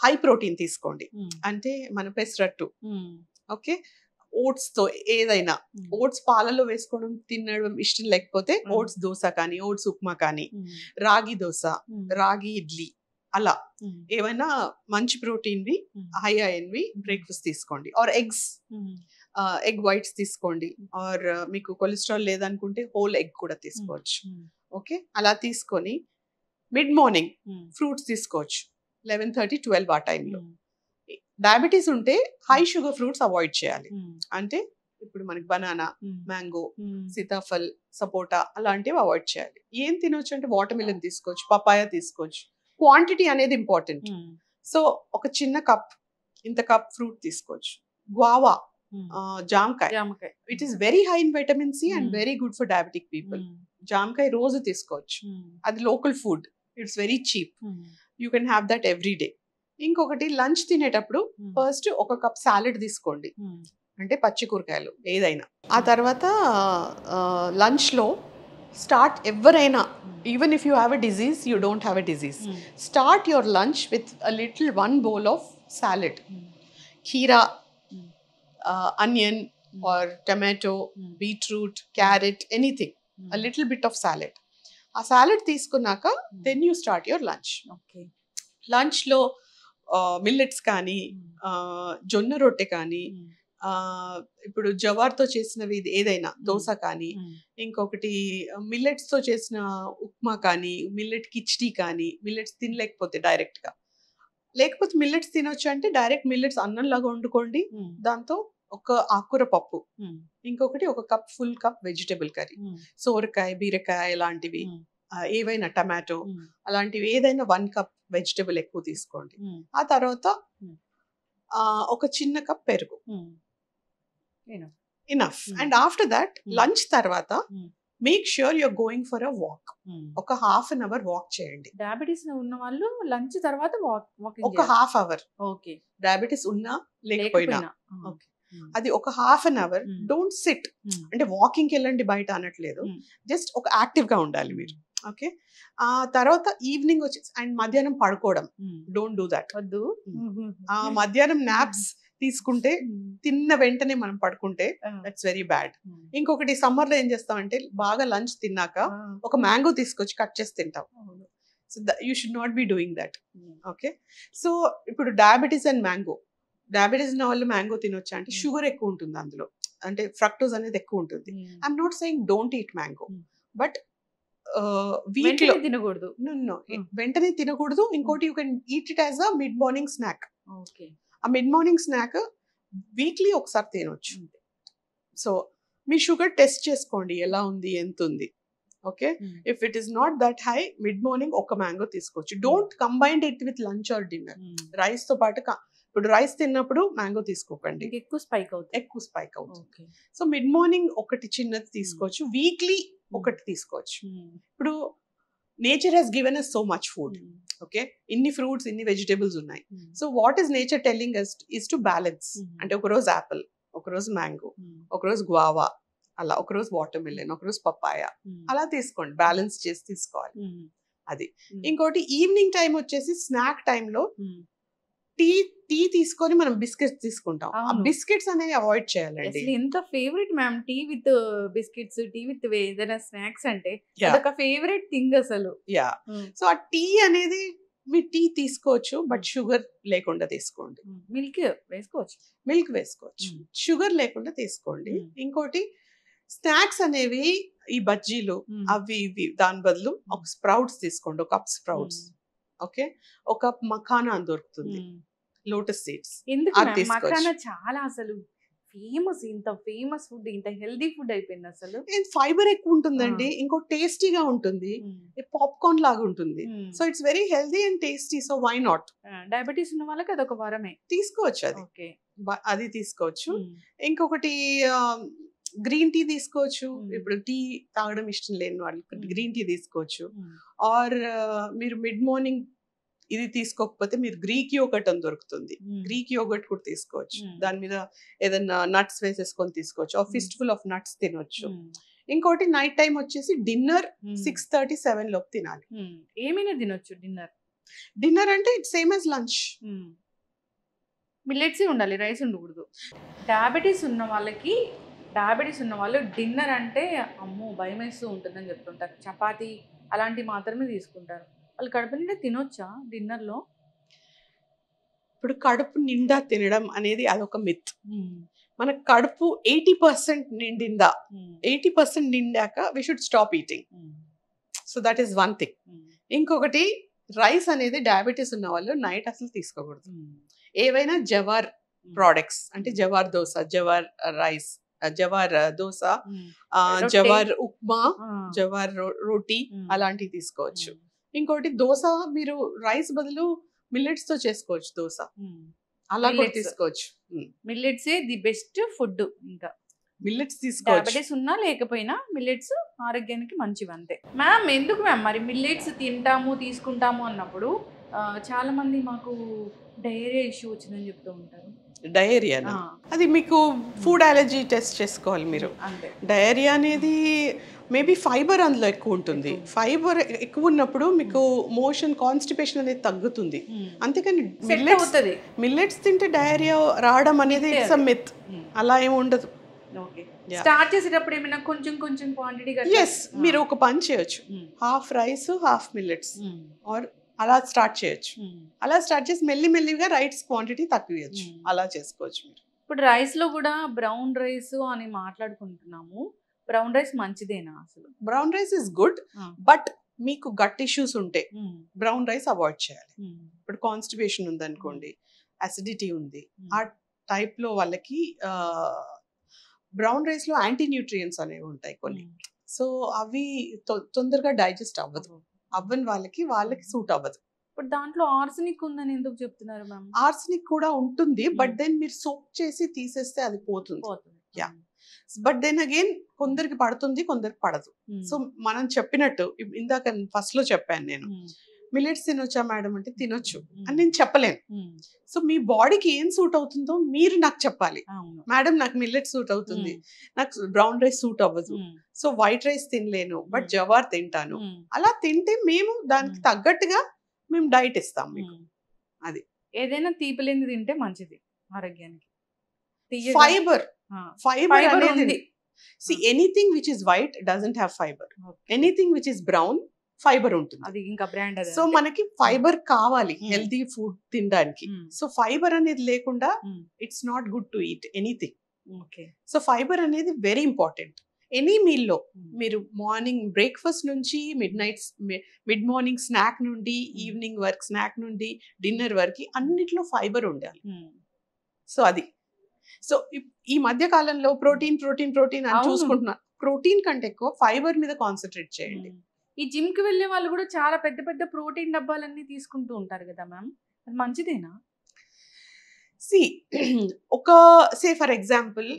హై ప్రోటీన్ తీసుకోండి. అంటే మన పెసరట్టు, ఓకే, ఓట్స్ తో ఏదైనా, ఓట్స్ పాలలో వేసుకోవడం తినడం ఇష్టం లేకపోతే ఓట్స్ దోశ కానీ, ఓట్స్ ఉప్మా కానీ, రాగి దోశ, రాగి ఇడ్లీ, అలా ఏవైనా మంచి ప్రోటీన్వి, హై ఐరన్వి బ్రేక్ఫాస్ట్ తీసుకోండి. ఆర్ ఎగ్ వైట్స్ తీసుకోండి. ఆర్ మీకు కొలెస్ట్రాల్ లేదనుకుంటే హోల్ ఎగ్ కూడా తీసుకోవచ్చు. ఓకే, అలా తీసుకొని మిడ్ మార్నింగ్ ఫ్రూట్స్ తీసుకోవచ్చు 11:30-12 ఆ టైంలో. డయాబెటీస్ ఉంటే హై షుగర్ ఫ్రూట్స్ అవాయిడ్ చేయాలి. అంటే ఇప్పుడు మనకి బనానా, మ్యాంగో, సీతాఫల్, సపోటా అలాంటివి అవాయిడ్ చేయాలి. ఏం తినొచ్చు అంటే వాటర్ తీసుకోవచ్చు, పపాయ తీసుకోవచ్చు. క్వాంటిటీ అనేది ఇంపార్టెంట్. సో ఒక చిన్న కప్, ఇంత కప్ ఫ్రూట్ తీసుకోవచ్చు. గ్వావా, జామకాయ, it is very high in vitamin C and very good for diabetic people. జామకాయ రోజు తీసుకోవచ్చు, అది local food, it's very cheap, you can have that every day. ఇంకొకటి లంచ్ తినేటప్పుడు ఫస్ట్ ఒక కప్ సాలెడ్ తీసుకోండి, అంటే పచ్చి కూరగాయలు ఏదైనా. ఆ తర్వాత లంచ్లో స్టార్ట్, ఎవరైనా even if you have a disease, you don't have a disease, start your lunch with a little 1 bowl of salad, ఖీరా, onion or tomato, beetroot, carrot, anything, a little bit of salad. ఆ salad తీసుకున్నాక then you start your lunch. లంచ్లో millets కానీ, జొన్న రొట్టె కానీ, ఇప్పుడు జవార్తో చేసినవి ఏదైనా దోశ కానీ, ఇంకొకటి మిల్లెట్స్తో చేసిన ఉప్మా కానీ, మిల్లెట్ కిచిడి కానీ, మిల్లెట్స్ తినలేకపోతే డైరెక్ట్గా, లేకపోతే మిల్లెట్స్ తినొచ్చు అంటే డైరెక్ట్ మిల్లెట్స్ అన్నంలాగా వండుకోండి, దాంతో ఒక ఆకుకూర పప్పు, ఇంకొకటి ఒక ఫుల్ కప్ వెజిటబుల్ కర్రీ, సోరకాయ, బీరకాయ లాంటివి, ఏవైనా టమాటో అలాంటివి ఏదైనా 1 cup వెజిటబుల్ ఎక్కువ తీసుకోండి. ఆ తర్వాత ఒక చిన్న కప్ పెరుగు, enough. And after that lunch తర్వాత make sure you're going for a walk. ఒక 1/2 hour వాక్ చేయండి. డయాబెటీస్ ఉన్న వాళ్ళు లంచ్ తర్వాత ఒక 1/2 hour. ఓకే, డయాబెటీస్ ఉన్నా లేకపోయినా ఓకే, అది ఒక 1/2 hour. డోంట్ సిట్, అంటే వాకింగ్కి వెళ్ళండి బయట అనట్లేదు, జస్ట్ ఒక యాక్టివ్ గా ఉండాలి మీరు. ఓకే, ఆ తర్వాత ఈవినింగ్ వచ్చేసి అండ్ మధ్యాహ్నం పడుకోవడం, డోంట్ డూ దట్. వద్దు. మధ్యాహ్నం నాప్స్ తీసుకుంటే, తిన్న వెంటనే మనం పడుకుంటే దట్స్ వెరీ బ్యాడ్. ఇంకొకటి సమ్మర్ లో ఏం చేస్తామంటే బాగా లంచ్ తిన్నాక ఒక మ్యాంగో తీసుకొచ్చి కట్ చేసి తింటాం. So you should not be doing that. Okay, so ఇప్పుడు డయాబెటీస్ అండ్ మ్యాంగో, డయాబెటీస్ ఉన్న వాళ్ళు మ్యాంగో తినొచ్చా అంటే షుగర్ ఎక్కువ ఉంటుంది అందులో, అంటే ఫ్రక్టోజ్ అనేది ఎక్కువ ఉంటుంది. I'm not saying don't eat mango, but వీటిలో తినకూడదు. వెంటనే తినకూడదు. ఇంకోటి you can eat it as a mid morning snack. Okay. ఆ మిడ్ మార్నింగ్ స్నాక్ వీక్లీ ఒకసారి తినొచ్చు. సో మీ షుగర్ టెస్ట్ చేసుకోండి ఎలా ఉంది, ఎంత ఉంది. Okay, if it is not that high, mid morning ఒక మ్యాంగో తీసుకోవచ్చు. Don't combine it with lunch or dinner. Rice తో పాటు ఇప్పుడు రైస్ తిన్నప్పుడు మ్యాంగో తీసుకోకండి, ఎక్కువ స్పైక్ అవుతుంది. సో మిడ్ మార్నింగ్ ఒకటి చిన్నది తీసుకోవచ్చు, వీక్లీ ఒకటి తీసుకోవచ్చు. ఇప్పుడు nature has given us so much food. Okay, ఇన్ని ఫ్రూట్స్, ఇన్ని వెజిటేబుల్స్ ఉన్నాయి. So what is nature telling us is to balance. అంటే ఒక రోజు యాపిల్, ఒక రోజు మ్యాంగో, ఒక రోజు గువావా, అలా ఒక రోజు వాటర్ మిలన్, ఒక రోజు పపాయ, అలా తీసుకోండి, బ్యాలెన్స్ చేసి తీసుకోవాలి. అది. ఇంకోటి ఈవినింగ్ టైం వచ్చేసి స్నాక్ టైంలో టీ తీసుకొని మనం బిస్కెట్స్ తీసుకుంటాం. ఆ బిస్కెట్స్ అనేవి అవాయిడ్ చేయాలండి. ఎంత favourite ma'am tea with biscuits, tea with ఏదైనా స్నాక్స్ అంటే ఒక ఫేవరెట్ థింగ్ అసలు. యా, సో ఆ టీ అనేది మీరు టీ తీసుకోవచ్చు, బట్ షుగర్ లేకుండా తీసుకోండి. మిల్క్ వేసుకోవచ్చు, షుగర్ లేకుండా తీసుకోండి. ఇంకోటి స్నాక్స్ అనేవి ఈ బజ్జీలు అవి ఇవి దాని బదులు ఒక స్ప్రౌట్స్ తీసుకోండి, ఒక కప్ స్ప్రౌట్స్. ఓకే, ఒక కప్ మఖానా దొరుకుతుంది, లోటస్ సీడ్స్. మఖానా చాలా అసలు ఫేమస్, ఇంత ఫేమస్ ఫుడ్, ఇంత హెల్దీ ఫుడ్ అయిపోయింది అసలు. ఫైబర్ ఎక్కువ ఉంటుందండి, ఇంకో టేస్టీగా ఉంటుంది, పాప్కార్న్ లాగా ఉంటుంది. So it's very healthy and tasty. So why not? Diabetes ఉన్న వాళ్ళకి అదొక వరమే, తీసుకోవచ్చు. అది తీసుకోవచ్చు. ఇంకొకటి గ్రీన్ టీ తీసుకోవచ్చు. ఇప్పుడు టీ తాగడం ఇష్టం లేని వాళ్ళు గ్రీన్ టీ తీసుకోవచ్చు. ఆర్ మీరు మిడ్ మార్నింగ్ ఇది తీసుకోకపోతే మీరు గ్రీక్ యోగర్ట్ అని దొరుకుతుంది, గ్రీక్ యోగర్ట్ కూడా తీసుకోవచ్చు. దాని మీద ఏదైనా నట్స్ వేసేసుకొని తీసుకోవచ్చు. ఆ ఫిస్ట్ ఫుల్ ఆఫ్ నట్స్ తినొచ్చు. ఇంకోటి నైట్ టైం వచ్చేసి డిన్నర్ 6:30, 7 లోపు తినాలి. ఏమైనా తినొచ్చు డిన్నర్ అంటే it's same as lunch. Millets ఉండాలి, రైస్ ఉండకూడదు. డయాబెటీస్ ఉన్న వాళ్ళు డిన్నర్ అంటే అమ్మో భయం వేస్తూ ఉంటుందని చెప్తుంటారు. చపాతీ అలాంటివి మాత్రమే తీసుకుంటారు. వాళ్ళు కడుపు నిండా తినొచ్చా డిన్నర్లో? ఇప్పుడు కడుపు నిండా తినడం అనేది అదొక మిత్. మన కడుపు 80% నిండిందా, 80% నిండాక we should stop eating. So that is one thing. ఇంకొకటి రైస్ అనేది డయాబెటీస్ ఉన్న వాళ్ళు నైట్ అసలు తీసుకోకూడదు. ఏవైనా జవార్ ప్రోడక్ట్స్ అంటే జవార్ దోశ, జవార్ రైస్, జవార్ దోశ, జవార్ ఉప్మా, జవార్ రోటీ అలాంటివి తీసుకోవచ్చు. ఇంకోటి దోశ మీరు రైస్ బదులు మిల్లెట్స్ తో చేసుకోవచ్చు దోశ, అలా కూడా తీసుకోవచ్చు. మిల్లెట్సే ది బెస్ట్ ఫుడ్. ఇంకా మిల్లెట్స్ తీసుకోవచ్చు, డయాబెటీస్ ఉన్నా లేకపోయినా మిల్లెట్స్ ఆరోగ్యానికి మంచివి అంతే. మ్యామ్ ఎందుకు మ్యామ్ మరి మిల్లెట్స్ తింటాము తీసుకుంటాము అన్నప్పుడు చాలా మంది మాకు డయేరియా ఇష్యూ వచ్చిందని చెప్తూ ఉంటారు. డయేరియా అది మీకు ఫుడ్ అలర్జీ టెస్ట్ చేసుకోవాలి మీరు. డయేరియా అనేది మేబీ ఫైబర్ అందులో ఎక్కువ ఉంటుంది. ఫైబర్ ఎక్కువ ఉన్నప్పుడు మీకు మోషన్ కాన్స్టిపేషన్ అనేది తగ్గుతుంది. అంతేకాని మిల్లెట్స్ తింటే డయేరియా రావడం అనేది ఇట్స్ అ మిత్. అలా ఏమి ఉండదు. స్టార్ట్ చేసేటప్పుడు ఏమైనా కొంచెం క్వాంటిటీ మీరు ఒక పని చేయొచ్చు, half rice half millets or అలా స్టార్ట్ చేయొచ్చు. అలా స్టార్ట్ చేసి మెల్లిగా రైస్ క్వాంటిటీ తక్కువచ్చు, అలా చేసుకోవచ్చు మీరు. ఇప్పుడు రైస్ లో కూడా బ్రౌన్ రైస్ అని మాట్లాడుకుంటున్నాము. బ్రౌన్ రైస్ మంచిదేనా అసలు? Brown rice is good, but మీకు గట్ ఇష్యూస్ ఉంటే బ్రౌన్ రైస్ అవాయిడ్ చేయాలి. ఇప్పుడు కాన్స్టిపేషన్ ఉంది అనుకోండి, అసిడిటీ ఉంది, ఆ టైప్ లో వాళ్ళకి బ్రౌన్ రైస్ లో యాంటీ న్యూట్రియంట్స్ అనేవి ఉంటాయి కొన్ని. సో అవి తొందరగా డైజెస్ట్ అవ్వని వాళ్ళకి సూట్ అవ్వదు. ఇప్పుడు దాంట్లో ఆర్సెనిక్ ఉందని ఎందుకు చెప్తున్నారు మ్యామ్? ఆర్సెనిక్ కూడా ఉంటుంది, బట్ దెన్ మీరు సోక్ చేసి తీసేస్తే అది పోతుంది. బట్ దెన్ అగైన్ కొందరికి పడుతుంది, కొందరికి పడదు. సో మనం చెప్పినట్టు ఇందాక ఫస్ట్ లో చెప్పాను నేను, మిల్లెట్స్ తినొచ్చా మేడం అంటే తినొచ్చు అని నేను చెప్పలేను. సో మీ బాడీకి ఏం సూట్ అవుతుందో మీరు నాకు చెప్పాలి. మేడం నాకు మిల్లెట్ సూట్ అవుతుంది, నాకు బ్రౌన్ రైస్ సూట్ అవ్వదు, సో వైట్ రైస్ తినలేను బట్ జవార్ తింటాను. అలా తింటే మేము దానికి తగ్గట్టుగా మేము డైట్ ఇస్తాం మీకు. అది ఏదైనా తీపిలేని తింటే మంచిది ఆరోగ్యానికి. ఫైబర్ అనేది anything which is white doesn't have fibre, anything which is brown fibre ఉంటుంది. అది ఇంకా బ్రాండ్. సో మనకి ఫైబర్ కావాలి హెల్తీ ఫుడ్ తినడానికి. సో ఫైబర్ అనేది లేకుండా it's not good to eat anything. So fibre అనేది వెరీ ఇంపార్టెంట్. ఎనీ మీల్లో మీరు మార్నింగ్ బ్రేక్ఫాస్ట్ నుంచి మిడ్ మార్నింగ్ స్నాక్ నుండి ఈవినింగ్ వర్క్ స్నాక్ నుండి డిన్నర్ వరకు అన్నిట్లో ఫైబర్ ఉండాలి. సో అది సో ఈ మధ్య కాలంలో ప్రోటీన్ ప్రోటీన్ ప్రోటీన్ అని చూసుకుంటున్నారు. ప్రోటీన్ కంటే ఎక్కువ ఫైబర్ మీద కాన్సన్ట్రేట్ చేయండి. ఈ జిమ్ కి వెళ్ళే వాళ్ళు కూడా చాలా పెద్ద పెద్ద ప్రోటీన్ డబ్బాలన్నీ తీసుకుంటూ ఉంటారు కదా మ్యామ్, అది మంచిదేనా? సి ఒక say for example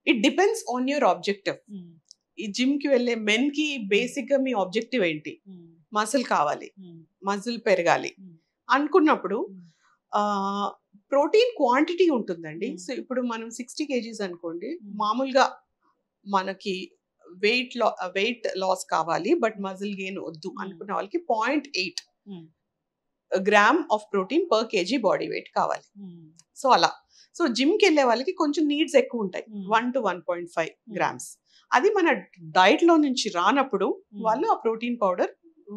it depends on your objective. ఈ జిమ్ కి వెళ్ళే మెన్ కి బేసిక్ గా మీ ఆబ్జెక్టివ్ ఏంటి? మజిల్ కావాలి, మజిల్ పెరగాలి అనుకున్నప్పుడు ప్రోటీన్ క్వాంటిటీ ఉంటుందండి. సో ఇప్పుడు మనం 60 kgs అనుకోండి, మామూలుగా మనకి వెయిట్ లాస్ కావాలి బట్ మజిల్ గెయిన్ వద్దు అనుకున్న వాళ్ళకి 0.8 gram of protein per kg body weight కావాలి. సో అలా సో జిమ్ కి వెళ్ళే వాళ్ళకి కొంచెం నీడ్స్ ఎక్కువ ఉంటాయి, 1 to 1.5 grams. అది మన డైట్ లో నుంచి రానప్పుడు వాళ్ళు ఆ ప్రోటీన్ పౌడర్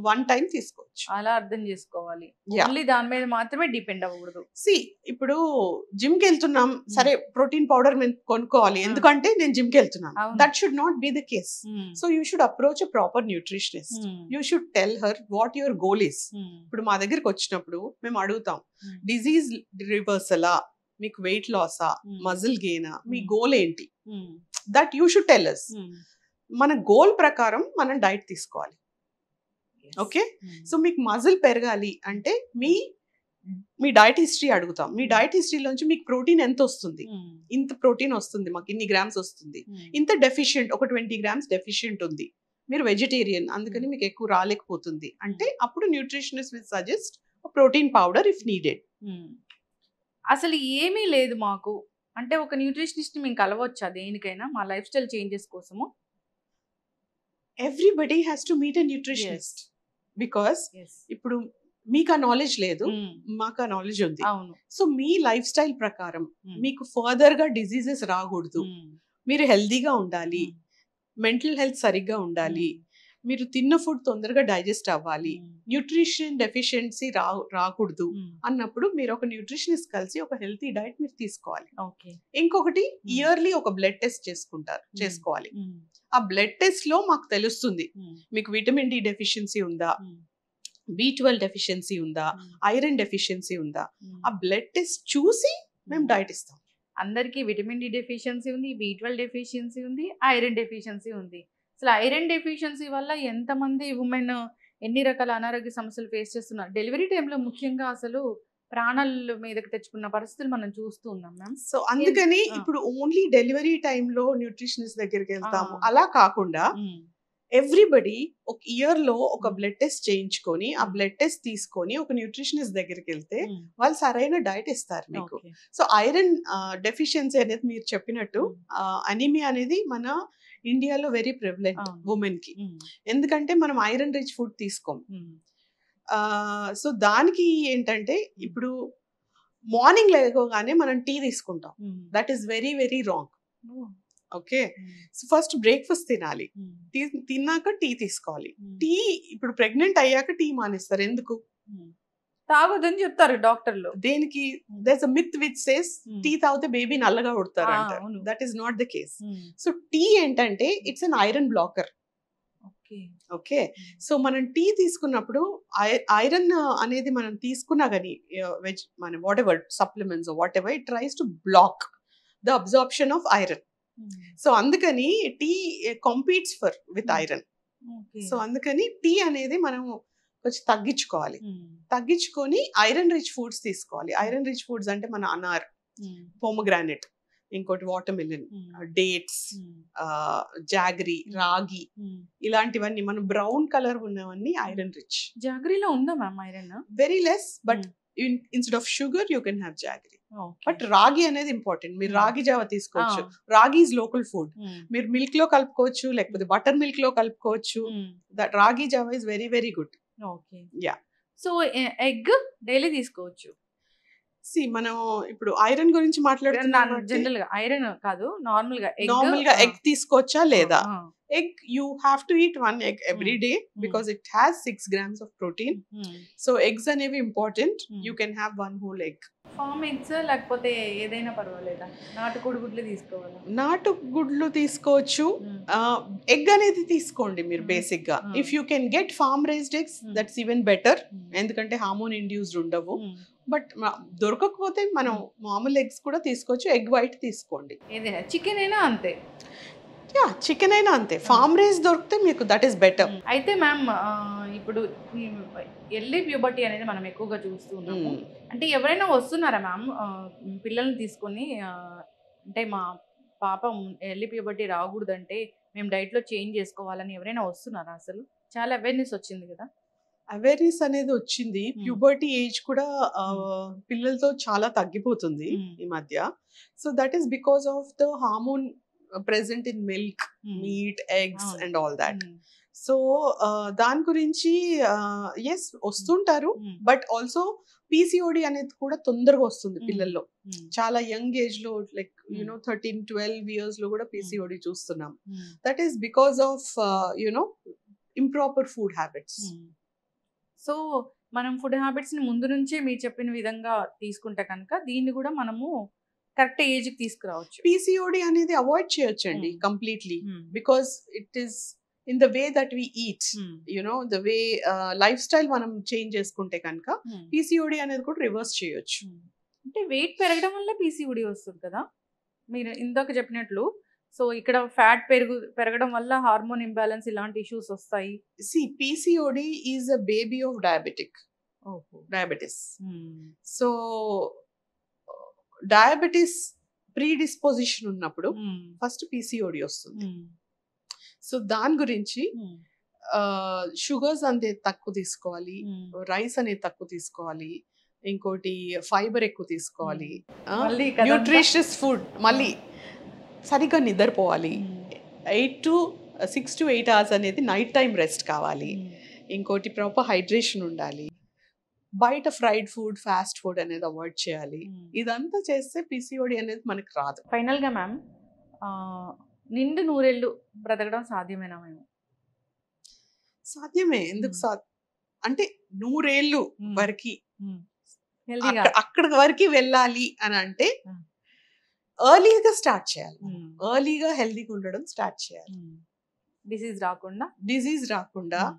1 time తీసుకోవచ్చు. అలా అర్థం చేసుకోవాలి, ఓన్లీ దాని మీద మాత్రమే డిపెండ్ అవ్వకూడదు. సి ఇప్పుడు జిమ్ కి వెళ్తున్నాం, సరే ప్రోటీన్ పౌడర్ మేము కొనుక్కోవాలి ఎందుకంటే నేను జిమ్ కి వెళ్తున్నాను. That should not be the case. So you should approach a proper nutritionist. You should tell her what your goal is. ఇప్పుడు మా దగ్గరికి వచ్చినప్పుడు మేము అడుగుతాం, డిజీజ్ రివర్సలా, మీకు వెయిట్ లాసా, మజిల్ గెయినా, మీ గోల్ ఏంటి? That you should tell us. మన గోల్ ప్రకారం మనం డైట్ తీసుకోవాలి. ఓకే, సో మీకు మజిల్ పెరగాలి అంటే మీ డైట్ హిస్టరీ అడుగుతాం. మీ డైట్ హిస్టరీలోంచి మీకు ప్రోటీన్ ఎంత వస్తుంది? ఇంత ప్రోటీన్ వస్తుంది, మాకు ఇన్ని గ్రామ్స్ వస్తుంది. ఇంత డెఫిషియెంట్, ఒక 20 grams డెఫిషియెంట్ ఉంది, మీరు వెజిటేరియన్ అందుకని మీకు ఎక్కువ రాలేకపోతుంది అంటే అప్పుడు nutritionist will suggest protein powder if needed. అసలు ఏమీ లేదు మాకు అంటే ఒక న్యూట్రిషనిస్ట్ మేము కలవచ్చా దేనికైనా మా లైఫ్ స్టైల్ చేంజెస్ కోసము? Everybody has to meet a nutritionist because ఇప్పుడు మీకు ఆ నాలెడ్జ్ లేదు, మాకు ఆ నాలెడ్జ్ ఉంది. సో మీ లైఫ్ స్టైల్ ప్రకారం మీకు ఫర్దర్ గా డిజీజెస్ రాకూడదు, మీరు హెల్దీగా ఉండాలి, మెంటల్ హెల్త్ సరిగ్గా ఉండాలి, మీరు తిన్న ఫుడ్ తొందరగా డైజెస్ట్ అవ్వాలి, న్యూట్రిషన్ డెఫిషియన్సీ రాకూడదు అన్నప్పుడు మీరు ఒక న్యూట్రిషనిస్ట్ కలిసి ఒక హెల్తీ డైట్ మీరు తీసుకోవాలి. ఇంకొకటి ఇయర్లీ ఒక బ్లడ్ టెస్ట్ చేసుకోవాలి. ఆ బ్లడ్ టెస్ట్ లో మాకు తెలుస్తుంది మీకు విటమిన్ డి డెఫిషియన్సీ ఉందా, B12 డెఫిషియన్సీ ఉందా, ఐరన్ డెఫిషియన్సీ ఉందా. ఆ బ్లడ్ టెస్ట్ చూసి మేము డైట్ ఇస్తాం. అందరికి విటమిన్ డి డెఫిషియన్సీ ఉంది, B12 డెఫిషియన్సీ ఉంది, ఐరన్ డెఫిషియన్సీ ఉంది. అసలు ఐరన్ డెఫిషియన్సీ వల్ల ఎంతమంది ఉమెన్ ఎన్ని రకాల అనారోగ్య సమస్యలు ఫేస్ చేస్తున్నారు. డెలివరీ టైంలో ముఖ్యంగా అసలు ప్రాణాల మీదకి తెచ్చుకున్న పరిస్థితులు మనం చూస్తూ ఉన్నాం మ్యామ్. సో అందుకని ఇప్పుడు ఓన్లీ డెలివరీ టైంలో న్యూట్రిషనిస్ట్ దగ్గరికి వెళ్తాము అలా కాకుండా ఎవ్రీబడి ఒక ఇయర్ లో ఒక బ్లడ్ టెస్ట్ చేయించుకొని ఆ బ్లడ్ టెస్ట్ తీసుకొని ఒక న్యూట్రిషనిస్ట్ దగ్గరికి వెళ్తే వాళ్ళు సరైన డైట్ ఇస్తారు మీకు. సో ఐరన్ డెఫిషియన్సీ అనేది మీరు చెప్పినట్టు అనీమియా అనేది మన ఇండియాలో వెరీ ప్రివలెంట్ ఉమెన్ కి, ఎందుకంటే మనం ఐరన్ రిచ్ ఫుడ్ తీసుకోం. సో దానికి ఏంటంటే ఇప్పుడు మార్నింగ్ లేవగానే మనం టీ తీసుకుంటాం, that is very very wrong. Okay, so first breakfast తినాలి, తిన్నాక టీ తీసుకోవాలి. టీ ఇప్పుడు ప్రెగ్నెంట్ అయ్యాక టీ మానేస్తారు, ఎందుకు? తాగొద్దని చెప్తారు డాక్టర్లు. దేనికి? There's a myth which says tea తాగితే బేబీ నల్లగా పుడతారు అంటారు. That is not the case. So tea ఏంటంటే it's an iron blocker. Okay, so మనం టీ తీసుకున్నప్పుడు ఐరన్ అనేది మనం తీసుకున్నా కానీ మన whatever supplements whatever it tries to block the absorption of iron. So అందుకని tea competes with iron. So అందుకని టీ అనేది మనం కొంచెం తగ్గించుకోవాలి. తగ్గించుకొని ఐరన్ రిచ్ ఫుడ్స్ తీసుకోవాలి. ఐరన్ రిచ్ ఫుడ్స్ అంటే మన అనార్, పోమోగ్రానెట్, ఇంకోటి వాటర్ మిలన్, డేట్స్, జాగరీ, రాగి, ఇలాంటివన్నీ మన బ్రౌన్ కలర్ ఉన్నవన్నీ ఐరన్ రిచ్. జాగరీలో ఉందా ma'am iron? Very less, but instead of sugar you can have jaggery. But రాగి అనేది ఇంపార్టెంట్. మీరు రాగి జావ తీసుకోవచ్చు. రాగి ఈజ్ లోకల్ ఫుడ్. మీరు మిల్క్ లో కలుపుకోవచ్చు, లేకపోతే బటర్ మిల్క్ లో కలుపుకోవచ్చు. దట్ రాగి జావ is very very good. Okay, yeah. So egg daily తీసుకోవచ్చు. సి మనం ఇప్పుడు ఐరన్ గురించి మాట్లాడుతున్నాం. జనరల్ గా ఐరన్ కాదు, నార్మల్ గా ఎగ్ తీసుకోవచ్చా లేదా? egg, you have to eat 1 egg every day because it has 6 grams of protein. So eggs అనేవి important. You can have 1 whole egg. Farm eggs లేకపోతే ఏదైనా పర్వాలేదా? నాటుకోడి గుడ్లు తీసుకోవాలా? నాటు గుడ్లు తీసుకోవచ్చు. ఎగ్ అనేది తీసుకోండి మీరు బేసిక్ గా. If you can get farm raised eggs that's even better, ఎందుకంటే హార్మోన్ ఇండ్యూస్డ్ ఉండవు. బట్ దొరకకపోతే మనం మామూలు ఎగ్స్ కూడా తీసుకోవచ్చు. ఎగ్ వైట్ తీసుకోండి. ఏదైనా చికెన్ అయినా అంతే? యా, చికెన్ అయినా అంతే. ఫార్మ్ రైజ్ దొరికితే మీకు దట్ ఈస్ బెటర్. అయితే మ్యామ్ ఇప్పుడు ఎర్లీ ప్యూబర్టీ అనేది మనం ఎక్కువగా చూస్తున్నాము. అంటే ఎవరైనా వస్తున్నారా మ్యామ్ పిల్లల్ని తీసుకొని, అంటే మా పాప ఎర్లీ ప్యూబర్టీ రాకూడదంటే మేము డైట్లో చేంజ్ చేసుకోవాలని ఎవరైనా వస్తున్నారా? అసలు చాలా అవేర్నెస్ వచ్చింది కదా. అవేర్నెస్ అనేది వచ్చింది. ప్యూబర్టీ ఏజ్ కూడా పిల్లలతో చాలా తగ్గిపోతుంది ఈ మధ్య. So that is because of the hormone present in milk, meat, eggs and all that. So దాని గురించి ఎస్ వస్తుంటారు. బట్ ఆల్సో PCOD అనేది కూడా తొందరగా వస్తుంది పిల్లల్లో. చాలా యంగ్ ఏజ్ లో, లైక్ 13-12 years లో కూడా PCOD చూస్తున్నాం. That is because of improper food habits. So మనం ఫుడ్ హ్యాబిట్స్ ని ముందు నుంచే మీరు చెప్పిన విధంగా తీసుకుంటే కనుక దీన్ని కూడా మనము కరెక్ట్ ఏజ్ కి తీసుకురావచ్చు. PCOD అనేది అవాయిడ్ చేయొచ్చండి completely, because it is in the way that we eat, the way life style మనం చేంజ్ చేసుకుంటే కనుక PCOD అనేది కూడా రివర్స్ చేయొచ్చు. అంటే వెయిట్ పెరగడం వల్ల PCOD వస్తుంది కదా మీరు ఇందాక చెప్పినట్లు. సో ఇక్కడ ఫ్యాట్ పెరగడం వల్ల హార్మోన్ ఇంబ్యాలెన్స్ ఇలాంటి ఇష్యూస్ వస్తాయి. PCOD is a baby of diabetes. So diabetes predisposition ఉన్నప్పుడు ఫస్ట్ PCOD వస్తుంది. సో దాని గురించి షుగర్స్ అనేది తక్కువ తీసుకోవాలి, రైస్ అనేది తక్కువ తీసుకోవాలి, ఇంకోటి ఫైబర్ ఎక్కువ తీసుకోవాలి, న్యూట్రిషియస్ ఫుడ్, మళ్ళీ సరిగ్గా నిద్రపోవాలి. 6 to 8 hours అనేది నైట్ టైం రెస్ట్ కావాలి. ఇంకోటి ప్రాపర్ హైడ్రేషన్ ఉండాలి. బయట ఫ్రైడ్ ఫుడ్, ఫాస్ట్ ఫుడ్ అనేది అవాయిడ్ చేయాలి. ఇదంతా చేస్తే PCOD అనేది మనకి రాదు. ఫైనల్ గా మ్యామ్ నిండు నూరేళ్ళు బ్రతకడం సాధ్యమేనా? మేము సాధ్యమే. ఎందుకు అంటే 100 ఏళ్ళు వరకు అక్కడి వరకు వెళ్ళాలి అని అంటే ఎర్లీగా స్టార్ట్ చేయాలి. ఎర్లీగా హెల్దీగా ఉండడం స్టార్ట్ చేయాలి. డిసీజ్ రాకుండా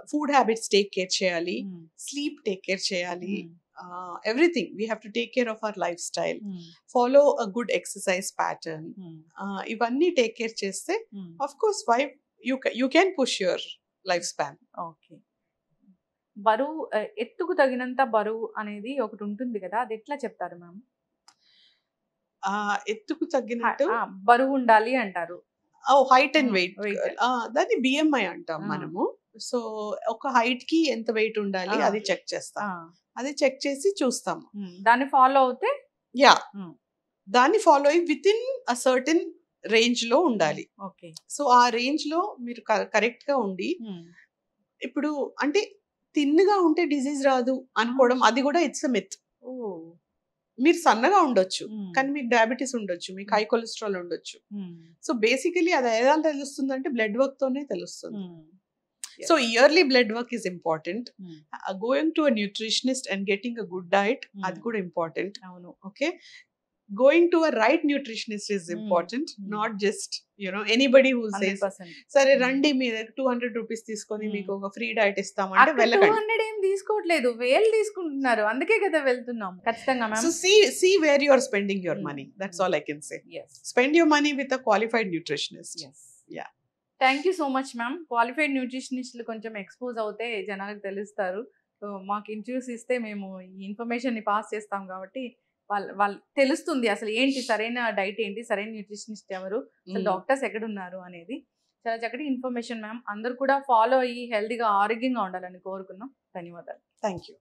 ఫుడ్ హ్యాబిట్స్ టేక్ కేర్ చేయాలి, స్లీప్ టేక్ కేర్ చేయాలి, everything we have to take care of our lifestyle, follow a good exercise pattern. Ivanni take care cheste of course why you can push your lifespan. Okay. బరువు ఎత్తుకు తగినంత బరువు అనేది ఒకటి ఉంటుంది కదా, అది ఎట్లా చెప్తారు మ్యామ్? ఎత్తుకు తగ్గినట్టు బరువు ఉండాలి అంటారు. హైట్ అండ్ వెయిట్, దాన్ని BMI అంటాం మనము. సో ఒక హైట్ కి ఎంత వెయిట్ ఉండాలి అది చెక్ చేస్తాం. అది చెక్ చేసి చూస్తాము. దాన్ని ఫాలో అవుతే దాన్ని ఫాలో అయ్యి with in a certain range లో ఉండాలి. ఓకే. సో ఆ రేంజ్ లో మీరు కరెక్ట్ గా ఉండి, ఇప్పుడు అంటే తిన్నగా ఉంటే డిసీజ్ రాదు అనుకోవడం అది కూడా ఇట్స్ అ మిత్. మీరు సన్నగా ఉండొచ్చు కానీ మీకు డయాబెటీస్ ఉండొచ్చు, మీకు హై కొలెస్ట్రాల్ ఉండొచ్చు. సో బేసికలీ అది ఎలా తెలుస్తుంది అంటే బ్లడ్ వర్క్ తోనే తెలుస్తుంది. So yearly blood work is important. Going to a nutritionist and getting a good diet, అది కూడా important. Okay, going to a right nutritionist is important, not just anybody who says సరే రండి మీరు 200 rupees తీసుకొని మీకు ఒక ఫ్రీ డైట్ ఇస్తామంటే వెళ్ళకండి. 200 ఏం తీసుకోవట్లేదు, 1000 తీసుకుంటున్నారు, అందుకే కదా వెళ్తున్నాం. ఖచ్చితంగా ma'am. So see where you are spending your money. That's all I can say. Yes, spend your money with a qualified nutritionist. Yes. Yeah. Thank you so much ma'am. Qualified న్యూట్రిషనిస్టులు కొంచెం ఎక్స్పోజ్ అవుతే జనాలకు తెలుస్తారు. So మాకు interviews ఇస్తే మేము ఈ ఇన్ఫర్మేషన్ని పాస్ చేస్తాం కాబట్టి వాళ్ళు తెలుస్తుంది అసలు ఏంటి సరైన డైట్ ఏంటి, సరైన న్యూట్రిషనిస్ట్ ఎవరు, అసలు డాక్టర్స్ ఎక్కడ ఉన్నారు అనేది. చాలా చక్కటి ఇన్ఫర్మేషన్ మ్యామ్. అందరూ కూడా ఫాలో అయ్యి హెల్తీగా ఆరోగ్యంగా ఉండాలని కోరుకున్నాం. ధన్యవాదాలు. Thank you.